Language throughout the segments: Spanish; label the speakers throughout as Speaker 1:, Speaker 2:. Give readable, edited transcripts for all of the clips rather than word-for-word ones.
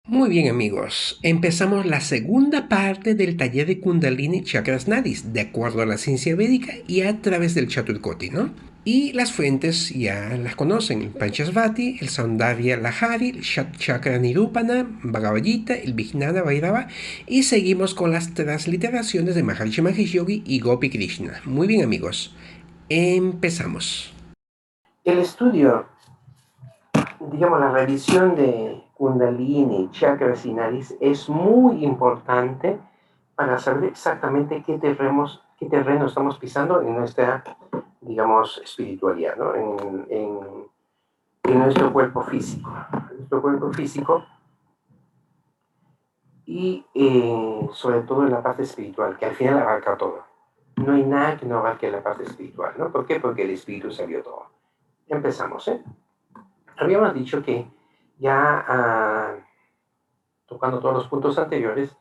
Speaker 1: Muy bien amigos, empezamos la segunda parte del taller de Kundalini Chakras Nadis, de acuerdo a la ciencia védica y a través del Chaturkoti, ¿no? Y las fuentes ya las conocen, el Panchasvati, el Saundavya Lahari, el Shat Chakra Nirupana, Bhagavad Gita, el Vijnana Vairava, y seguimos con las transliteraciones de Maharishi Mahesh Yogi y Gopi Krishna. Muy bien amigos, empezamos. El estudio, digamos, la revisión de Kundalini, chakras y nariz es muy importante para saber exactamente qué terreno estamos pisando en nuestra, digamos, espiritualidad, ¿no? En nuestro cuerpo físico. Nuestro cuerpo físico y sobre todo en la parte espiritual, que al final abarca todo. No hay nada que no abarque la parte espiritual, ¿no? ¿Por qué? Porque el espíritu salió todo. Empezamos, ¿eh? Habíamos dicho que ya tocando todos los puntos anteriores,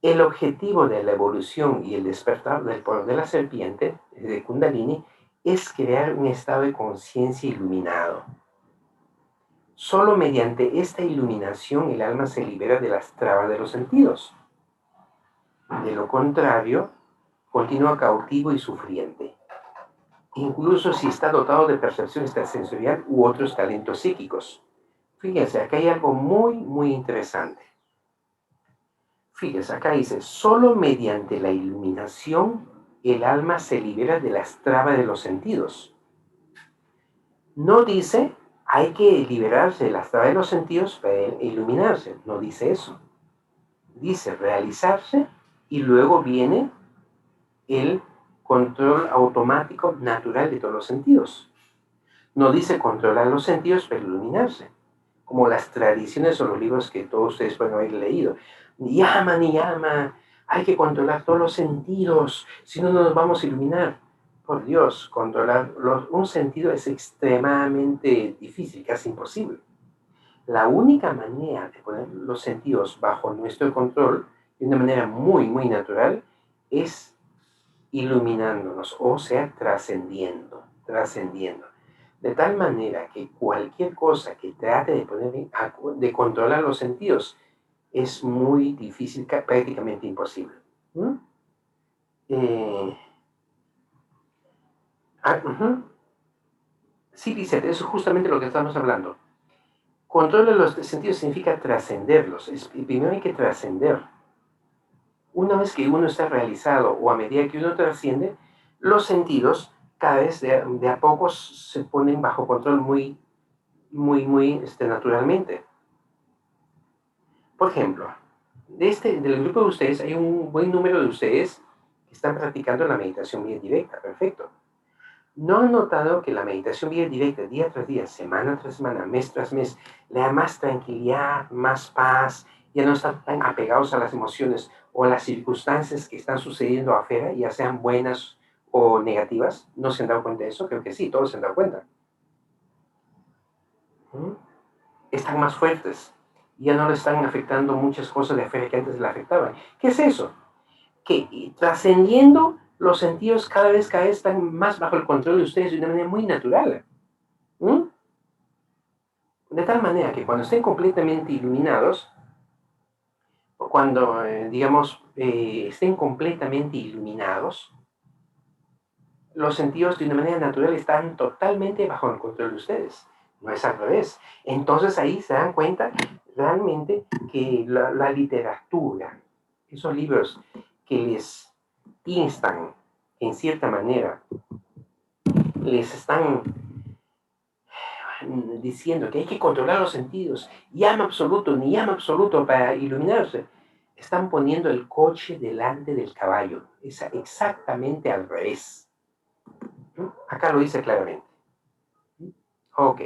Speaker 1: el objetivo de la evolución y el despertar del poder de la serpiente, de Kundalini, es crear un estado de conciencia iluminado. Solo mediante esta iluminación el alma se libera de las trabas de los sentidos. De lo contrario, continúa cautivo y sufriente, incluso si está dotado de percepción extrasensorial u otros talentos psíquicos. Fíjense, acá hay algo muy interesante. Fíjese, acá dice, solo mediante la iluminación el alma se libera de las trabas de los sentidos. No dice, hay que liberarse de las trabas de los sentidos para iluminarse. No dice eso. Dice realizarse y luego viene el control automático natural de todos los sentidos. No dice controlar los sentidos para iluminarse, como las tradiciones o los libros que todos ustedes pueden haber leído. Ni llama, ni llama, hay que controlar todos los sentidos, si no nos vamos a iluminar. Por Dios, controlar un sentido es extremadamente difícil, casi imposible. La única manera de poner los sentidos bajo nuestro control, de una manera muy natural, es iluminándonos, o sea, trascendiendo. De tal manera que cualquier cosa que trate de controlar los sentidos es muy difícil, prácticamente imposible. ¿Mm? Eh, uh-huh. Sí, dice, eso es justamente lo que estamos hablando. Controlar los sentidos significa trascenderlos. Primero hay que trascender. Una vez que uno está realizado o a medida que uno trasciende, los sentidos cada vez de a poco se ponen bajo control muy naturalmente. Por ejemplo, del grupo de ustedes hay un buen número de ustedes que están practicando la meditación vía directa, perfecto. ¿No han notado que la meditación vía directa, día tras día, semana tras semana, mes tras mes, le da más tranquilidad, más paz, ya no están tan apegados a las emociones o a las circunstancias que están sucediendo afuera, ya sean buenas o negativas? ¿No se han dado cuenta de eso? Creo que sí, todos se han dado cuenta. ¿Mm? Están más fuertes, ya no le están afectando muchas cosas de afuera que antes le afectaban. ¿Qué es eso? Que trascendiendo los sentidos cada vez están más bajo el control de ustedes de una manera muy natural. ¿Mm? De tal manera que cuando estén completamente iluminados, o cuando, digamos, estén completamente iluminados, los sentidos de una manera natural están totalmente bajo el control de ustedes. No es al revés. Entonces ahí se dan cuenta realmente que la literatura, esos libros que les instan, en cierta manera, les están diciendo que hay que controlar los sentidos, llama absoluto, ni llama absoluto para iluminarse, están poniendo el coche delante del caballo. Es exactamente al revés. Acá lo dice claramente. Ok.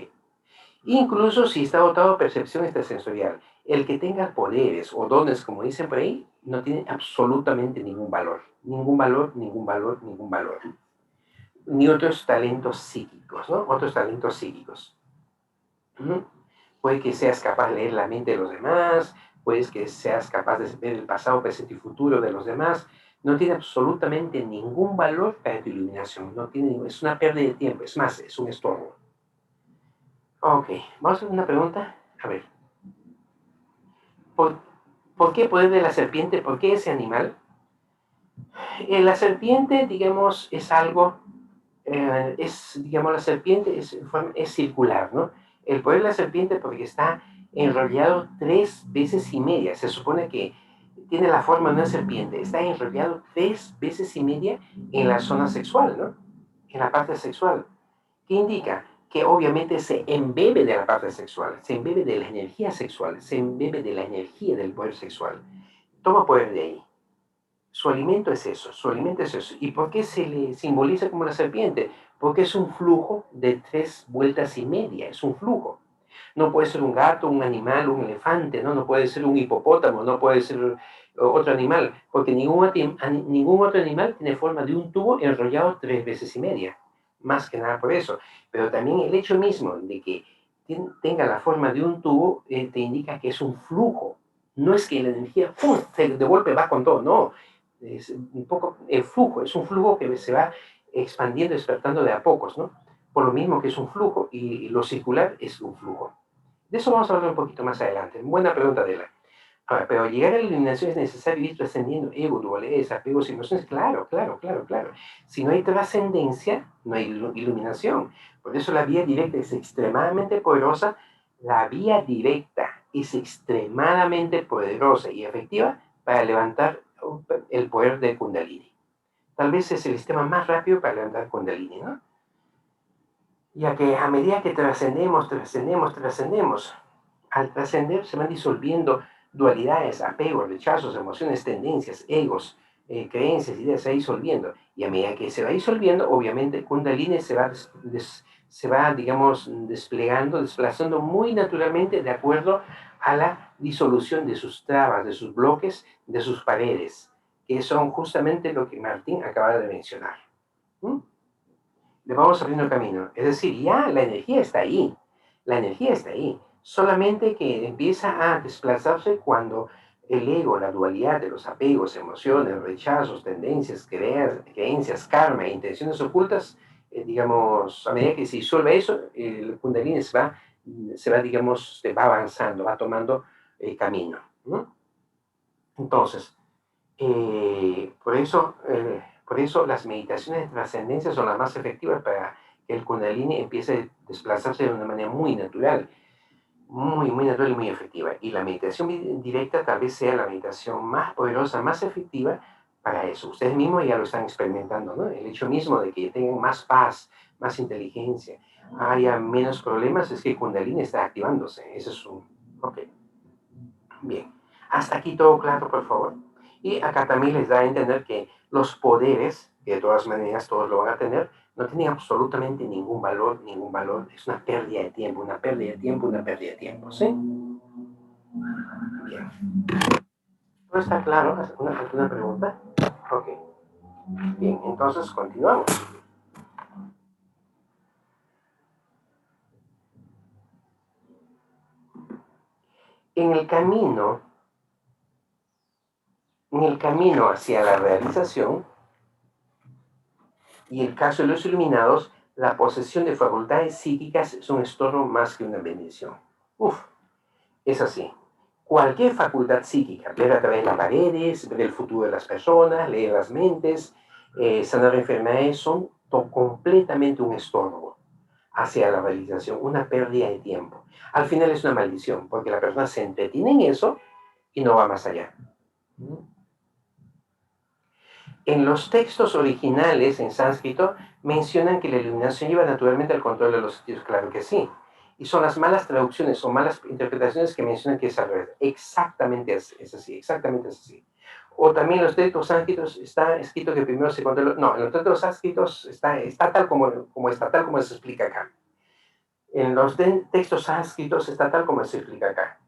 Speaker 1: Incluso si está dotado de percepción extrasensorial, el que tenga poderes o dones, como dicen por ahí, no tiene absolutamente ningún valor. Ningún valor, ningún valor, ningún valor. Ni otros talentos psíquicos, ¿no? Otros talentos psíquicos. Puede que seas capaz de leer la mente de los demás, puedes que seas capaz de ver el pasado, presente y futuro de los demás. No tiene absolutamente ningún valor para tu iluminación. No tiene, es una pérdida de tiempo, es más, es un estorbo. Ok, vamos a hacer una pregunta. A ver, ¿Por, por qué poder de la serpiente? ¿Por qué ese animal? La serpiente, digamos, es algo, digamos, la serpiente es circular, ¿no? El poder de la serpiente porque está enrollado 3 veces y media. Se supone que tiene la forma de una serpiente. Está enrollado 3 veces y media en la zona sexual, ¿no? En la parte sexual. ¿Qué indica? Que obviamente se embebe de la parte sexual, se embebe de la energía sexual, se embebe de la energía del poder sexual. Toma poder de ahí. Su alimento es eso, su alimento es eso. ¿Y por qué se le simboliza como la serpiente? Porque es un flujo de 3 vueltas y media, es un flujo. No puede ser un gato, un animal, un elefante, ¿no? No puede ser un hipopótamo, no puede ser otro animal, porque ningún otro animal tiene forma de un tubo enrollado 3 veces y media. Más que nada por eso. Pero también el hecho mismo de que tenga la forma de un tubo te indica que es un flujo. No es que la energía ¡pum!, de golpe va con todo, no. Es un poco el flujo, es un flujo que se va expandiendo, despertando de a pocos, ¿no? Por lo mismo que es un flujo y lo circular es un flujo. De eso vamos a hablar un poquito más adelante. Buena pregunta, Adela. Ahora, pero llegar a la iluminación es necesario ir trascendiendo ego, dualidades, apegos y emociones. Claro, claro, claro, claro. Si no hay trascendencia, no hay iluminación. Por eso la vía directa es extremadamente poderosa. La vía directa es extremadamente poderosa y efectiva para levantar el poder de Kundalini. Tal vez es el sistema más rápido para levantar Kundalini, ¿no? Ya que a medida que trascendemos, al trascender se van disolviendo dualidades, apegos, rechazos, emociones, tendencias, egos, creencias, ideas, se va disolviendo. Y a medida que se va disolviendo, obviamente Kundalini se va, digamos, desplegando, desplazando muy naturalmente de acuerdo a la disolución de sus trabas, de sus bloques, de sus paredes, que son justamente lo que Martín acaba de mencionar. ¿Mm? Le vamos abriendo camino. Es decir, ya la energía está ahí. La energía está ahí. Solamente que empieza a desplazarse cuando el ego, la dualidad de los apegos, emociones, rechazos, tendencias, creencias, karma e intenciones ocultas, digamos, a medida que se disuelve eso, el Kundalini digamos, se va avanzando, va tomando camino, ¿no? Entonces, por eso las meditaciones de trascendencia son las más efectivas para que el Kundalini empiece a desplazarse de una manera muy natural, muy, muy natural y muy efectiva. Y la meditación directa tal vez sea la meditación más poderosa, más efectiva para eso. Ustedes mismos ya lo están experimentando, ¿no? El hecho mismo de que tengan más paz, más inteligencia, haya menos problemas, es que el Kundalini está activándose. Eso es un... Ok. Bien, hasta aquí todo claro, por favor. Y acá también les da a entender que los poderes, que de todas maneras todos lo van a tener, no tienen absolutamente ningún valor, ningún valor. Es una pérdida de tiempo, una pérdida de tiempo, una pérdida de tiempo, ¿sí? Bien. ¿Todo está claro? ¿Alguna pregunta? Ok. Bien, entonces continuamos. En el camino, en el camino hacia la realización, y el caso de los iluminados, la posesión de facultades psíquicas es un estorbo más que una bendición. Uf, es así. Cualquier facultad psíquica, ver a través de las paredes, ver el futuro de las personas, leer las mentes, sanar enfermedades, son completamente un estorbo hacia la realización, una pérdida de tiempo. Al final es una maldición, porque la persona se entretiene en eso y no va más allá. En los textos originales en sánscrito mencionan que la iluminación lleva naturalmente al control de los sentidos, claro que sí. Y son las malas traducciones o malas interpretaciones que mencionan que es al revés. Exactamente es así, exactamente es así. O también en los textos sánscritos está escrito que primero se controla. No, en los textos sánscritos está tal como está, tal como se explica acá. En los textos sánscritos está tal como se explica acá.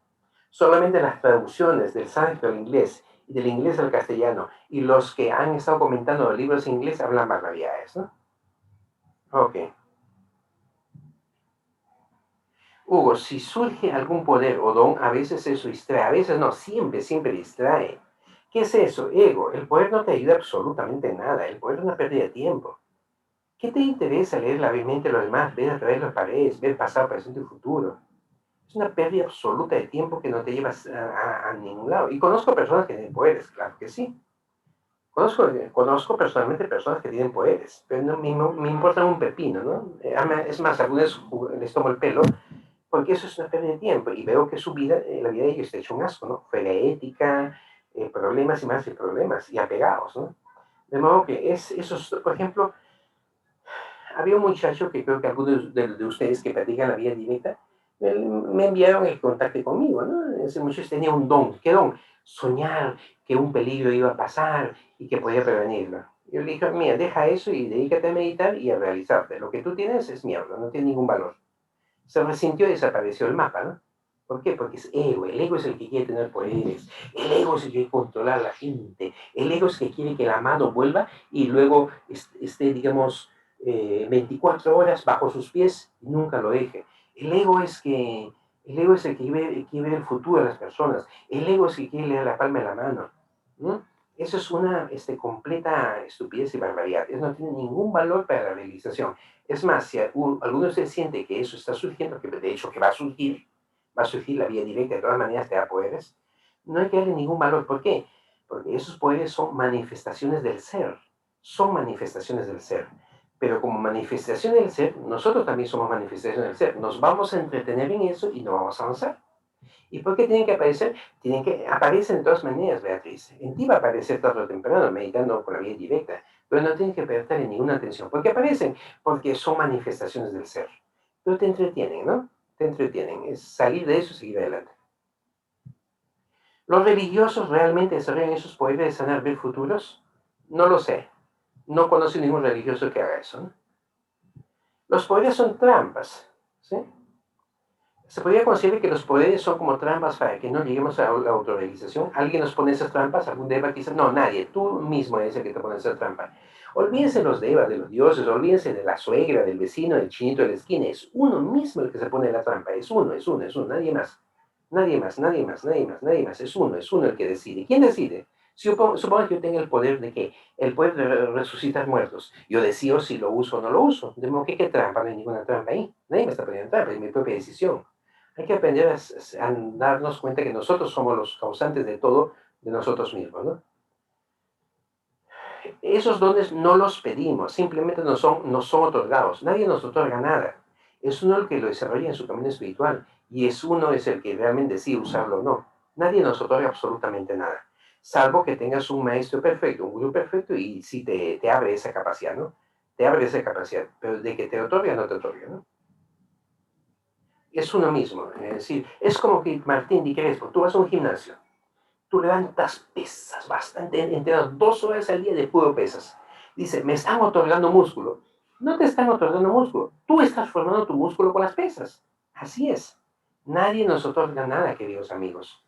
Speaker 1: Solamente las traducciones del sánscrito al inglés y del inglés al castellano y los que han estado comentando los libros en inglés hablan barbaridades, ¿no? Ok. Hugo, si surge algún poder o don, a veces eso distrae, a veces no, siempre, siempre distrae. ¿Qué es eso? Ego. El poder no te ayuda absolutamente en nada, el poder es una pérdida de tiempo. ¿Qué te interesa leer la mente de los demás, ver a través de las paredes, ver pasado, presente y futuro? Es una pérdida absoluta de tiempo que no te llevas a ningún lado. Y conozco personas que tienen poderes, claro que sí. Conozco personalmente personas que tienen poderes, pero no me importa un pepino, ¿no? Es más, algunas les tomo el pelo porque eso es una pérdida de tiempo y veo que su vida, la vida de ellos está hecho un asco, ¿no? Fue la ética, problemas y más y problemas y apegados, ¿no? De modo que por ejemplo, había un muchacho que creo que algunos de ustedes que practican la vida directa me enviaron el contacto conmigo, ¿no? Ese muchacho tenía un don. ¿Qué don? Soñar que un peligro iba a pasar y que podía prevenirlo. Yo le dije, mira, deja eso y dedícate a meditar y a realizarte. Lo que tú tienes es mierda, no tiene ningún valor. Se resintió y desapareció el mapa, ¿no? ¿Por qué? Porque es ego. El ego es el que quiere tener poderes. El ego es el que quiere controlar a la gente. El ego es el que quiere que la mano vuelva y luego esté, digamos, 24 horas bajo sus pies y nunca lo deje. El ego es que el ego es el que quiere ver el futuro de las personas. El ego es el que quiere leer la palma de la mano. ¿No? Eso es una completa estupidez y barbaridad. Eso no tiene ningún valor para la realización. Es más, si alguno de ustedes siente que eso está surgiendo, que de hecho que va a surgir la vía directa, de todas maneras te da poderes, no hay que darle ningún valor. ¿Por qué? Porque esos poderes son manifestaciones del ser. Son manifestaciones del ser. Pero como manifestación del ser, nosotros también somos manifestaciones del ser. Nos vamos a entretener en eso y no vamos a avanzar. ¿Y por qué tienen que aparecer? Aparecen de todas maneras, Beatriz. En ti va a aparecer tarde o temprano, meditando con la vía directa, pero no tienen que prestarle ninguna atención. ¿Por qué aparecen? Porque son manifestaciones del ser. Pero te entretienen, ¿no? Te entretienen. Es salir de eso y seguir adelante. ¿Los religiosos realmente desarrollan esos poderes de sanar, ver futuros? No lo sé. No conozco ningún religioso que haga eso, ¿no? Los poderes son trampas, ¿sí? Se podría considerar que los poderes son como trampas para que no lleguemos a la autorrealización. ¿Alguien nos pone esas trampas? ¿Algún deva quizás? No, nadie. Tú mismo eres el que te pone esa trampa. Olvídense los devas, de los dioses, olvídense de la suegra, del vecino, del chinito de la esquina. Es uno mismo el que se pone la trampa. Es uno, es uno, es uno. Nadie más. Nadie más, nadie más, nadie más, nadie más. Es uno el que decide. ¿Quién decide? Supongo que yo tenga el poder de qué? El poder de resucitar muertos. Yo decido si lo uso o no lo uso. De modo que qué trampa, no hay ninguna trampa ahí. Nadie me está poniendo trampa, es mi propia decisión. Hay que aprender a darnos cuenta que nosotros somos los causantes de todo, de nosotros mismos, ¿no? Esos dones no los pedimos, simplemente nos son otorgados. Nadie nos otorga nada. Es uno el que lo desarrolla en su camino espiritual y es uno es el que realmente decide usarlo o no. Nadie nos otorga absolutamente nada, salvo que tengas un maestro perfecto, un gurú perfecto y sí te abre esa capacidad, ¿no? Te abre esa capacidad, pero de que te otorga, no te otorga, ¿no? Es uno mismo. Es decir, es como que Martín Di Crespo, tú vas a un gimnasio, tú levantas pesas bastante, entrenas 2 horas al día de puro pesas. Dice, me están otorgando músculo. No te están otorgando músculo, tú estás formando tu músculo con las pesas. Así es. Nadie nos otorga nada, queridos amigos.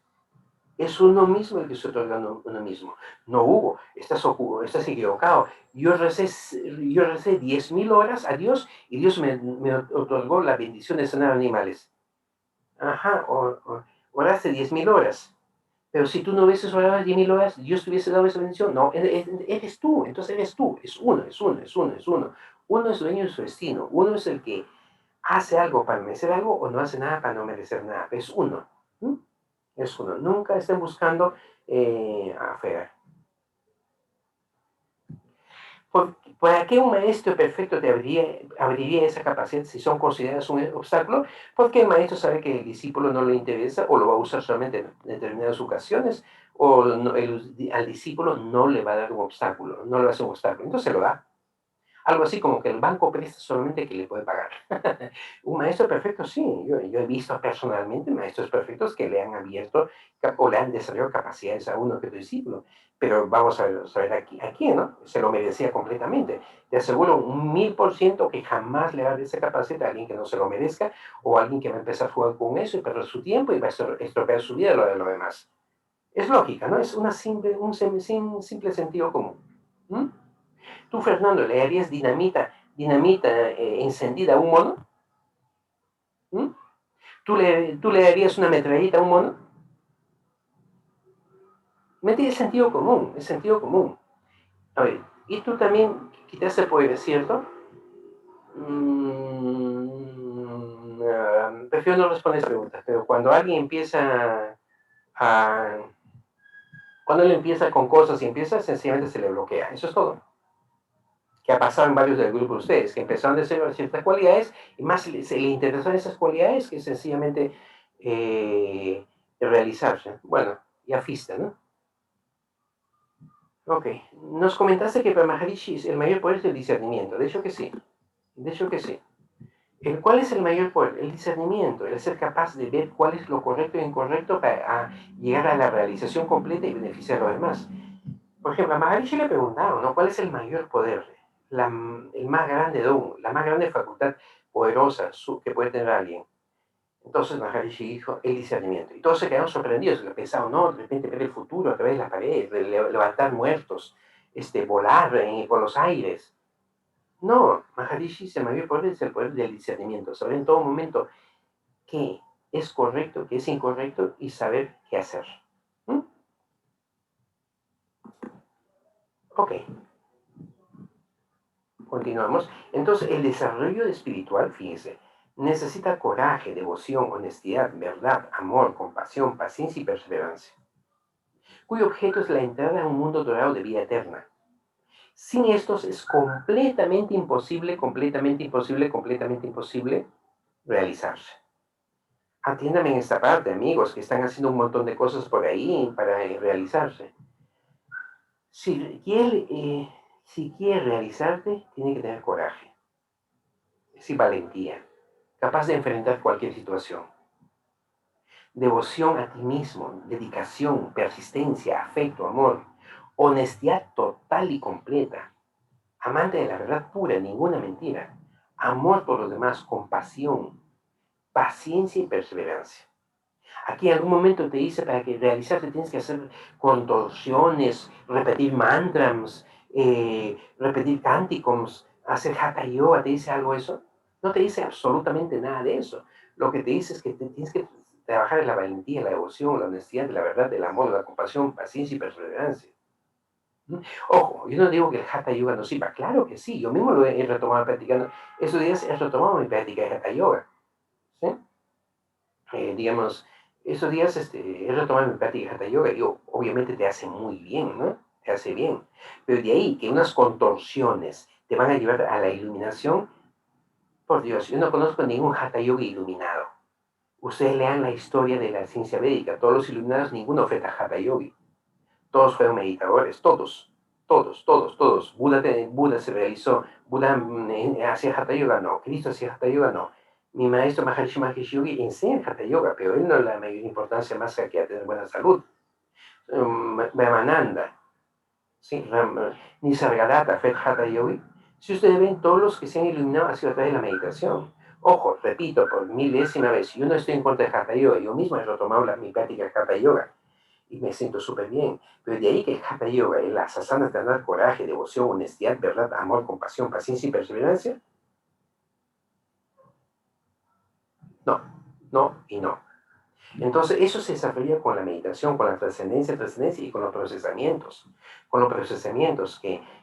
Speaker 1: Es uno mismo el que se otorga uno mismo. No, Hugo, estás equivocado. Yo recé 10.000 horas a Dios y Dios me otorgó la bendición de sanar animales. Ajá, oraste 10.000 horas. Pero si tú no hubieses orado 10.000 horas, Dios te hubiese dado esa bendición. No, eres tú, entonces eres tú. Es uno, es uno, es uno, es uno. Uno es dueño de su destino. Uno es el que hace algo para merecer algo o no hace nada para no merecer nada. Es uno. ¿Mm? Es uno. Nunca estén buscando afuera. ¿Para qué un maestro perfecto te abriría esa capacidad si son considerados un obstáculo? Porque el maestro sabe que el discípulo no le interesa o lo va a usar solamente en determinadas ocasiones o al discípulo no le va a dar un obstáculo, no le va a hacer un obstáculo, entonces lo da. Algo así como que el banco presta solamente que le puede pagar. Un maestro perfecto, sí. Yo he visto personalmente maestros perfectos que le han abierto o le han desarrollado capacidades a uno que otro discípulo. Pero vamos a saber a quién, ¿no? Se lo merecía completamente. Te aseguro un 1000% que jamás le va a dar esa capacidad a alguien que no se lo merezca o a alguien que va a empezar a jugar con eso y perder su tiempo y va a estropear su vida de lo demás. Es lógica, ¿no? Es un simple sentido común. ¿Mm? Tú, Fernando, ¿le harías dinamita encendida a un mono? ¿Mm? ¿Tú le darías una metralleta a un mono? No tiene sentido común, es sentido común. A ver, y tú también quitaste poder, ¿cierto? prefiero no responder esas preguntas, pero cuando alguien empieza a... Cuando él empieza con cosas y empieza, sencillamente se le bloquea. Eso es todo. Que ha pasado en varios del grupo de ustedes, que empezaron a desarrollar ciertas cualidades y más se le interesan esas cualidades que sencillamente realizarse. Bueno, ya fuiste, ¿no? Ok. Nos comentaste que para Maharishi el mayor poder es el discernimiento. De hecho que sí. De hecho que sí. ¿Cuál es el mayor poder? El discernimiento, el ser capaz de ver cuál es lo correcto e incorrecto para llegar a la realización completa y beneficiar a los demás. Por ejemplo, a Maharishi le preguntaron, ¿no? ¿Cuál es el mayor poder? El más grande don, la más grande facultad poderosa que puede tener alguien. Entonces Maharishi dijo el discernimiento. Y todos se quedaron sorprendidos, pensaron, no, de repente ver el futuro a través de las paredes, levantar muertos, volar por los aires. No, Maharishi dice, el mayor poder es el poder del discernimiento, saber en todo momento qué es correcto, qué es incorrecto y saber qué hacer. ¿Mm? Ok. Continuamos. Entonces, el desarrollo espiritual, fíjense, necesita coraje, devoción, honestidad, verdad, amor, compasión, paciencia y perseverancia, cuyo objeto es la entrada a un mundo dorado de vida eterna. Sin estos es completamente imposible realizarse. Atiéndame en esta parte, amigos, que están haciendo un montón de cosas por ahí para realizarse. Si quiere realizarte, tiene que tener coraje, sí, valentía, capaz de enfrentar cualquier situación. Devoción a ti mismo, dedicación, persistencia, afecto, amor, honestidad total y completa, amante de la verdad pura, ninguna mentira, amor por los demás, compasión, paciencia y perseverancia. Aquí en algún momento te dice para que realizarte tienes que hacer contorsiones, repetir mantras, repetir cánticos, hacer hatha yoga. ¿Te dice algo eso? No te dice absolutamente nada de eso. Lo que te dice es que tienes que trabajar en la valentía, la devoción, la honestidad, la verdad, el amor, la compasión, paciencia y perseverancia. Ojo, yo no digo que el hatha yoga no sirva. Claro que sí, yo mismo lo he retomado practicando. Esos días he retomado mi práctica de hatha yoga. ¿Sí? Digamos, esos días he retomado mi práctica de Hatha Yoga y obviamente te hace muy bien, ¿no? Te hace bien. Pero de ahí que unas contorsiones te van a llevar a la iluminación, por Dios, yo no conozco ningún Hatha Yoga iluminado. Ustedes lean la historia de la ciencia védica, todos los iluminados, ninguno fue Hatha Yogi. Todos fueron meditadores, todos. Buda se realizó, Buda hacía Hatha Yoga, no. Cristo hacía Hatha Yoga, no. Mi maestro Maharishi Mahesh Yogi enseña Hatha Yoga, pero él no le da mayor importancia más que a tener buena salud. Ramananda, ¿sí? Nisargadatta, Fed Hatha Yogi. Si ustedes ven, todos los que se han iluminado ha sido a través de la meditación. Ojo, repito por 1000ª vez, yo no estoy en contra de Hatha Yoga, yo mismo he retomado mi práctica de Hatha Yoga y me siento súper bien. Pero de ahí que el Hatha Yoga, en las asanas te dan coraje, devoción, honestidad, verdad, amor, compasión, paciencia y perseverancia. No, no y no. Entonces, eso se desarrolla con la meditación, con la trascendencia y con los procesamientos. Con los procesamientos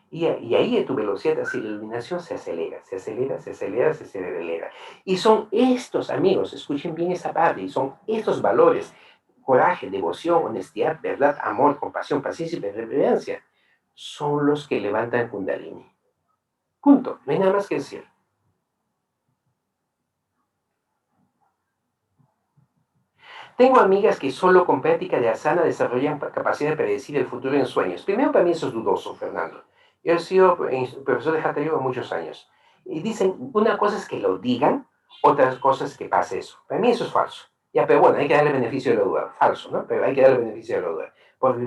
Speaker 1: y ahí tu velocidad hacia la iluminación se acelera. Y son estos, amigos, escuchen bien esta parte, y son estos valores: coraje, devoción, honestidad, verdad, amor, compasión, paciencia y perseverancia, son los que levantan Kundalini. Punto, no hay nada más que decir. Tengo amigas que solo con práctica de asana desarrollan capacidad de predecir el futuro en sueños. Primero, para mí eso es dudoso, Fernando. Yo he sido profesor de Hatha Yoga muchos años. Y dicen, una cosa es que lo digan, otra cosa es que pase eso. Para mí eso es falso. Ya, pero bueno, hay que darle beneficio de la duda. Falso, ¿no? Pero hay que darle beneficio de la duda. Por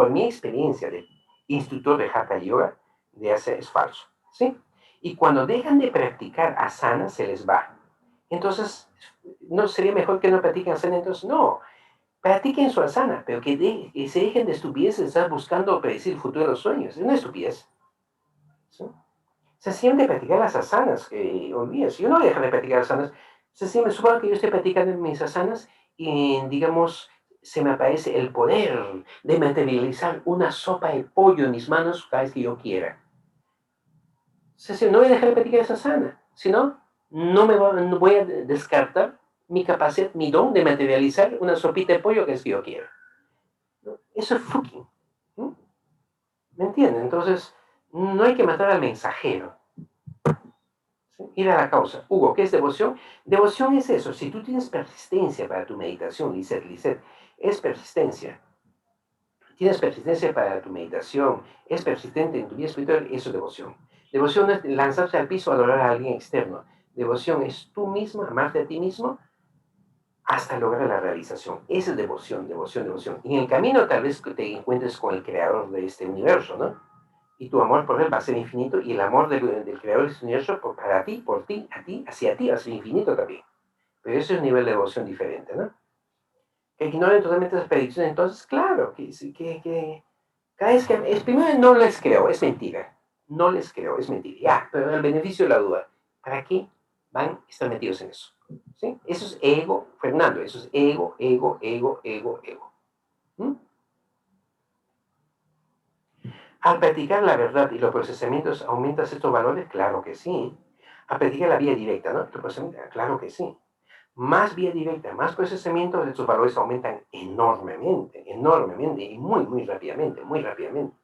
Speaker 1: mi experiencia de instructor de Hatha Yoga, es falso. ¿Sí? Y cuando dejan de practicar asana, se les va. Entonces, ¿no sería mejor que no practiquen asana? Entonces, no. Practiquen su asana, pero que se dejen de estupideces de estar buscando predecir el futuro de los sueños. Es una estupidez. ¿Sí? Se siente practicar las asanas, olvídese. Yo no voy a dejar de practicar asanas. Me supongo que yo estoy practicando mis asanas y, digamos, se me aparece el poder de materializar una sopa de pollo en mis manos cada vez que yo quiera. No voy a dejar de practicar esa asana. Si no, no voy a descartar mi capacidad, mi don de materializar una sopita de pollo que es que yo quiero. ¿No? Eso es fucking. ¿Mm? ¿Me entienden? Entonces, no hay que matar al mensajero. ¿Sí? Ir a la causa. Hugo, ¿qué es devoción? Devoción es eso. Si tú tienes persistencia para tu meditación, Lisette, es persistencia. Tienes persistencia para tu meditación, es persistente en tu vida espiritual, eso es devoción. Devoción no es lanzarse al piso a adorar a alguien externo. Devoción es tú mismo, amarte a ti mismo hasta lograr la realización. Esa es devoción, devoción, devoción. Y en el camino tal vez te encuentres con el creador de este universo, ¿no? Y tu amor por él va a ser infinito y el amor del creador de este universo para ti, por ti, a ti, hacia ti va a ser infinito también. Pero eso es un nivel de devoción diferente, ¿no? Que ignoren totalmente las predicciones, entonces, claro, que cada vez que, es, primero no les creo, es mentira. No les creo, es mentira. Ya, pero el beneficio de la duda, ¿para qué van a estar metidos en eso? ¿Sí? Eso es ego, Fernando, eso es ego, ego, ego, ego, ego. ¿Mm? Al practicar la verdad y los procesamientos, ¿aumentas estos valores? Claro que sí. Al practicar la vía directa, ¿no? Claro que sí. Más vía directa, más procesamiento, estos valores aumentan enormemente, enormemente y muy, muy rápidamente, muy rápidamente.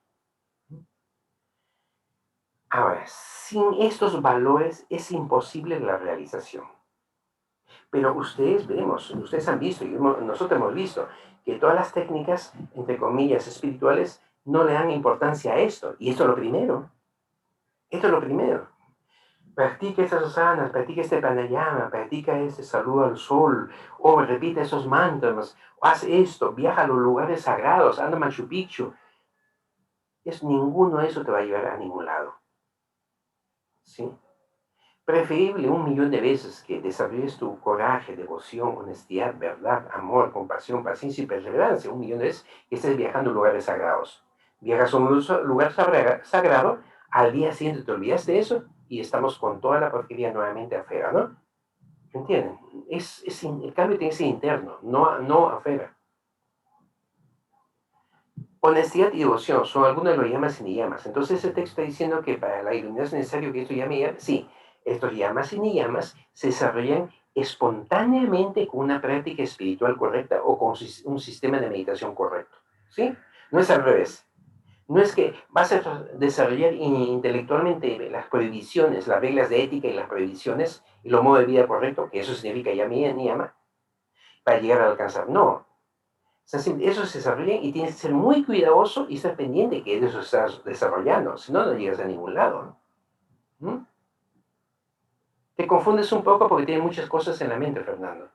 Speaker 1: Ahora, sin estos valores es imposible la realización. Pero ustedes han visto, y nosotros hemos visto, que todas las técnicas, entre comillas, espirituales, no le dan importancia a esto. Y esto es lo primero. Esto es lo primero. Practica esas asanas, practica este pranayama, practica este saludo al sol, o repite esos mantras, o haz esto, viaja a los lugares sagrados, anda a Machu Picchu. Ninguno de eso te va a llevar a ningún lado. ¿Sí? Preferible 1.000.000 de veces que desarrolles tu coraje, devoción, honestidad, verdad, amor, compasión, paciencia y perseverancia, 1.000.000 de veces que estés viajando a lugares sagrados. Viajas a un lugar sagrado, al día siguiente te olvidas de eso y estamos con toda la porquería nuevamente afuera, ¿no? ¿Entienden? El cambio tiene que ser interno, no afuera. Honestidad y devoción son algunos de los llamas y niyamas. Entonces ese texto está diciendo que para la iluminación es necesario que esto llame y llame. Sí, estos llamas y niyamas se desarrollan espontáneamente con una práctica espiritual correcta o con un sistema de meditación correcto. ¿Sí? No es al revés. No es que vas a desarrollar intelectualmente las prohibiciones, las reglas de ética y las prohibiciones y los modos de vida correcto, que eso significa llama y niyama, para llegar a alcanzar. No, sea, eso se desarrolla y tienes que ser muy cuidadoso y estar pendiente que eso se está desarrollando, si no, no llegas a ningún lado. ¿Mm? Te confundes un poco porque tiene muchas cosas en la mente, Fernando.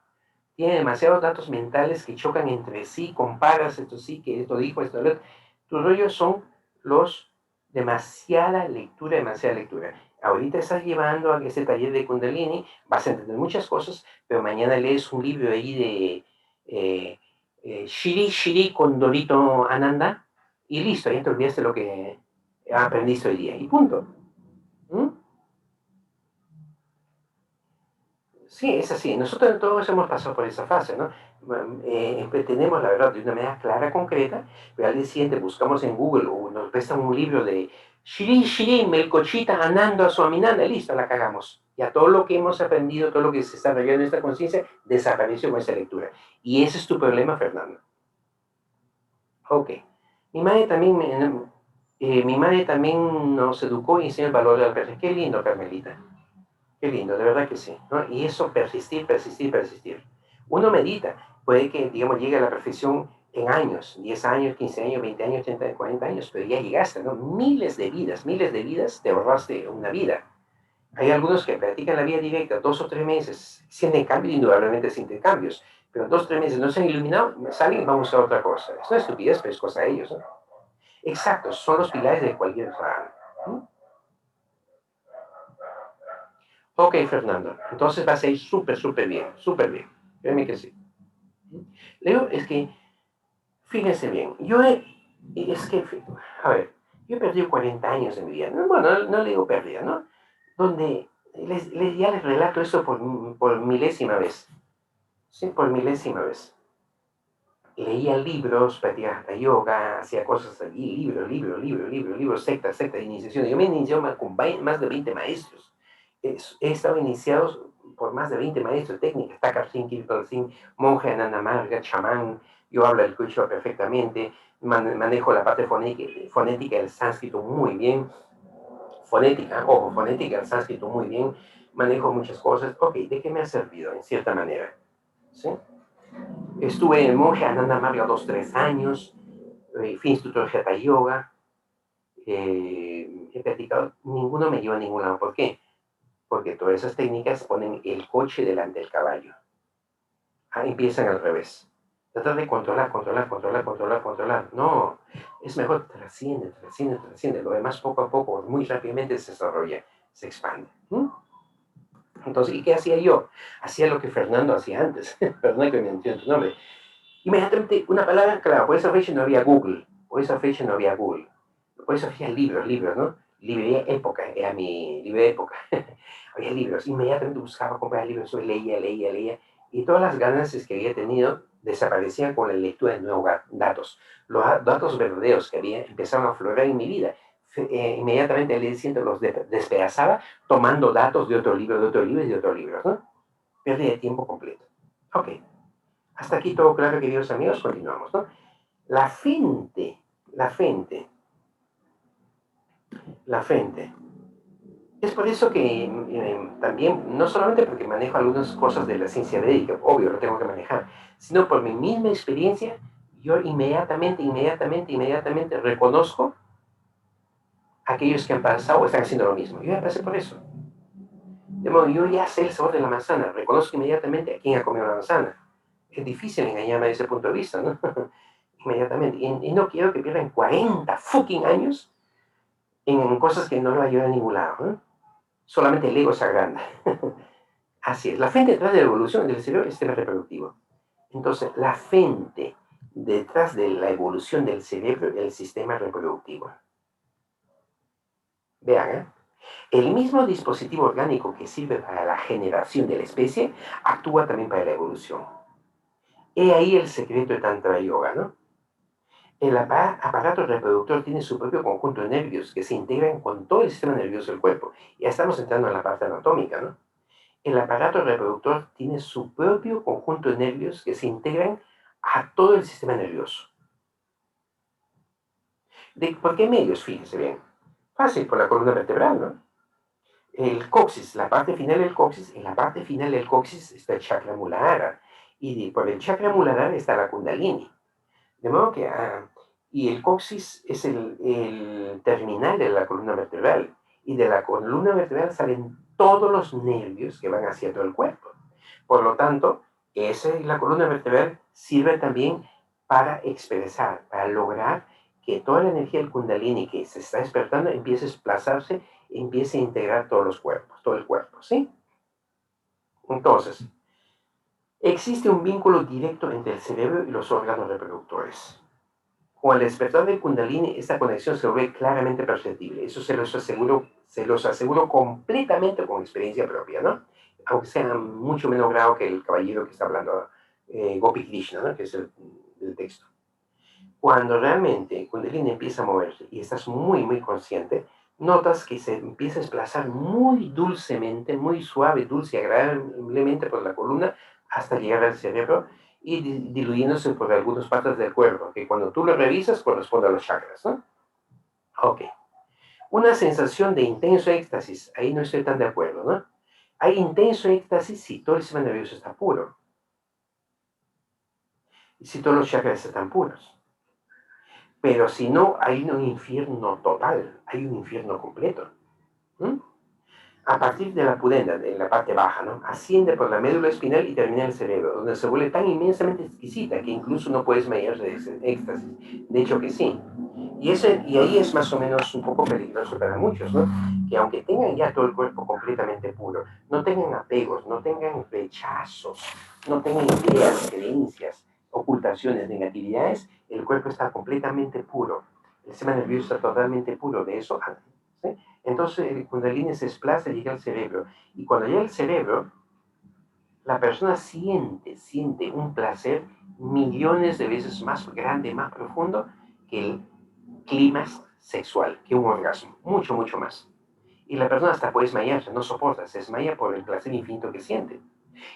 Speaker 1: Tiene demasiados datos mentales que chocan entre sí, comparas esto sí, que esto dijo, esto lo otro. Tus rollos son los demasiada lectura, demasiada lectura. Ahorita estás llevando a ese taller de Kundalini, vas a entender muchas cosas, pero mañana lees un libro ahí de Shiri Shiri con Dorito Ananda y listo, ya te olvidaste lo que aprendiste hoy día y punto. ¿Mm? Sí, es así. Nosotros todos hemos pasado por esa fase, ¿no? Entendemos la verdad de una manera clara, concreta, pero al día siguiente buscamos en Google o nos prestan un libro de Shiri Shiri, Melcochita, Anando, Suaminanda, y listo, la cagamos. Ya todo lo que hemos aprendido, todo lo que se está rayando en nuestra conciencia, desapareció con esa lectura. Y ese es tu problema, Fernando. Ok. Mi madre también, mi madre también nos educó y enseñó el valor del respeto. Qué lindo, Carmelita. Qué lindo, de verdad que sí, ¿no? Y eso, persistir, persistir, persistir. Uno medita, puede que, digamos, llegue a la perfección en años, 10 años, 15 años, 20 años, 30, 40 años, pero ya llegaste, ¿no? Miles de vidas, te ahorraste una vida. Hay algunos que practican la vía directa 2 o 3 meses, sienten cambios, indudablemente sienten cambios, pero 2 o 3 meses no se han iluminado, salen y van a buscar otra cosa. Es una estupidez, pero es cosa de ellos, ¿no? Exacto, son los pilares de cualquier rama. ¿Mm? Ok, Fernando. Entonces vas a ir súper, súper bien, súper bien. Créeme que sí. Leo, es que, fíjense bien, es que, a ver, yo he perdido 40 años de mi vida. Bueno, no le digo pérdida, ¿no? Donde ya les relato eso por milésima vez. Sí, por milésima vez. Leía libros, practicaba hatha yoga, hacía cosas allí, libros, secta de iniciación. Yo me he iniciado con más de 20 maestros. He estado iniciado por más de 20 maestros de técnicas, Takar Singh, Kirpal Singh, monje Ananda Marga, chamán, yo hablo el quechua perfectamente, manejo la parte fonética del sánscrito muy bien, fonética del sánscrito muy bien, manejo muchas cosas. Ok, ¿de qué me ha servido en cierta manera? ¿Sí? Estuve en el monje Ananda Marga 2, 3 años, fui instructor de Hatha Yoga, he practicado, ninguno me lleva a ningún lado. ¿Por qué? Porque todas esas técnicas ponen el coche delante del caballo. Empiezan al revés. Tratar de controlar. No, es mejor trasciende. Lo demás poco a poco, muy rápidamente se desarrolla, se expande. Entonces, ¿y qué hacía yo? Hacía lo que Fernando hacía antes. Perdón que me entiendo tu nombre. Inmediatamente, una palabra, claro, por esa fecha no había Google. Por esa fecha libros, ¿no? Librería Época, era mi librería Época. Había libros. Inmediatamente buscaba comprar libros, leía. Y todas las ganancias que había tenido desaparecían con la lectura de nuevos datos. Los datos verdaderos que había empezaron a aflorar en mi vida. Inmediatamente al día siguiente los despedazaba tomando datos de otro libro y de otro libro, ¿no? Pérdida tiempo completo. Ok. Hasta aquí todo claro, queridos amigos. Continuamos, ¿no? La frente, la frente, la frente. Es por eso que también, no solamente porque manejo algunas cosas de la ciencia médica, obvio, lo tengo que manejar, sino por mi misma experiencia, yo inmediatamente reconozco a aquellos que han pasado o están haciendo lo mismo. Yo ya pasé por eso. De modo, yo ya sé el sabor de la manzana, reconozco inmediatamente a quién ha comido la manzana. Es difícil engañarme desde ese punto de vista, ¿no? Inmediatamente. Y no quiero que pierdan 40 fucking años en cosas que no lo ayudan a ningún lado, ¿no? Solamente el ego se agranda. Así es, la frente detrás de la evolución del cerebro es el sistema reproductivo. Entonces, la frente detrás de la evolución del cerebro es el sistema reproductivo. Vean, ¿eh? El mismo dispositivo orgánico que sirve para la generación de la especie actúa también para la evolución. He ahí el secreto de Tantra Yoga, ¿no? El aparato reproductor tiene su propio conjunto de nervios que se integran con todo el sistema nervioso del cuerpo. Ya estamos entrando en la parte anatómica, ¿no? El aparato reproductor tiene su propio conjunto de nervios que se integran a todo el sistema nervioso. ¿Por qué medios? Fíjense bien. Fácil, por la columna vertebral, ¿no? El coxis, la parte final del coxis, en la parte final del coxis está el chakra muladhara. Y por el chakra muladhara está la kundalini. De modo que, y el coxis es el terminal de la columna vertebral. Y de la columna vertebral salen todos los nervios que van hacia todo el cuerpo. Por lo tanto, la columna vertebral sirve también para expresar, para lograr que toda la energía del kundalini que se está despertando empiece a desplazarse, empiece a integrar todos los cuerpos, todo el cuerpo, ¿sí? Entonces, existe un vínculo directo entre el cerebro y los órganos reproductores. Con el despertar del Kundalini, esta conexión se vuelve claramente perceptible. Eso se los aseguro completamente con experiencia propia, ¿no? Aunque sea mucho menos grado que el caballero que está hablando, Gopi Krishna, ¿no? Que es el texto. Cuando realmente el Kundalini empieza a moverse y estás muy consciente, notas que se empieza a desplazar muy dulcemente, muy suave, dulce y agradablemente por la columna hasta llegar al cerebro y diluyéndose por algunas partes del cuerpo, que cuando tú lo revisas corresponde a los chakras, ¿no? Ok. Una sensación de intenso éxtasis, ahí no estoy tan de acuerdo, ¿no? Hay intenso éxtasis si todo el sistema nervioso está puro, y si todos los chakras están puros. Pero si no, hay un infierno total, hay un infierno completo. ¿Mm? A partir de la pudenda, de la parte baja, ¿no? Asciende por la médula espinal y termina en el cerebro, donde se vuelve tan inmensamente exquisita que incluso no puedes medirse de ese éxtasis. De hecho que sí. Y ahí es más o menos un poco peligroso para muchos, ¿no? Que aunque tengan ya todo el cuerpo completamente puro, no tengan apegos, no tengan rechazos, no tengan ideas, creencias, ocultaciones, negatividades, el cuerpo está completamente puro. El sistema nervioso está totalmente puro de eso, ¿sí? Entonces el Kundalini se desplaza y llega al cerebro. Y cuando llega al cerebro, la persona siente un placer millones de veces más grande, más profundo que el clímax sexual, que un orgasmo. Mucho más. Y la persona hasta puede desmayarse, no soporta, se desmaya por el placer infinito que siente.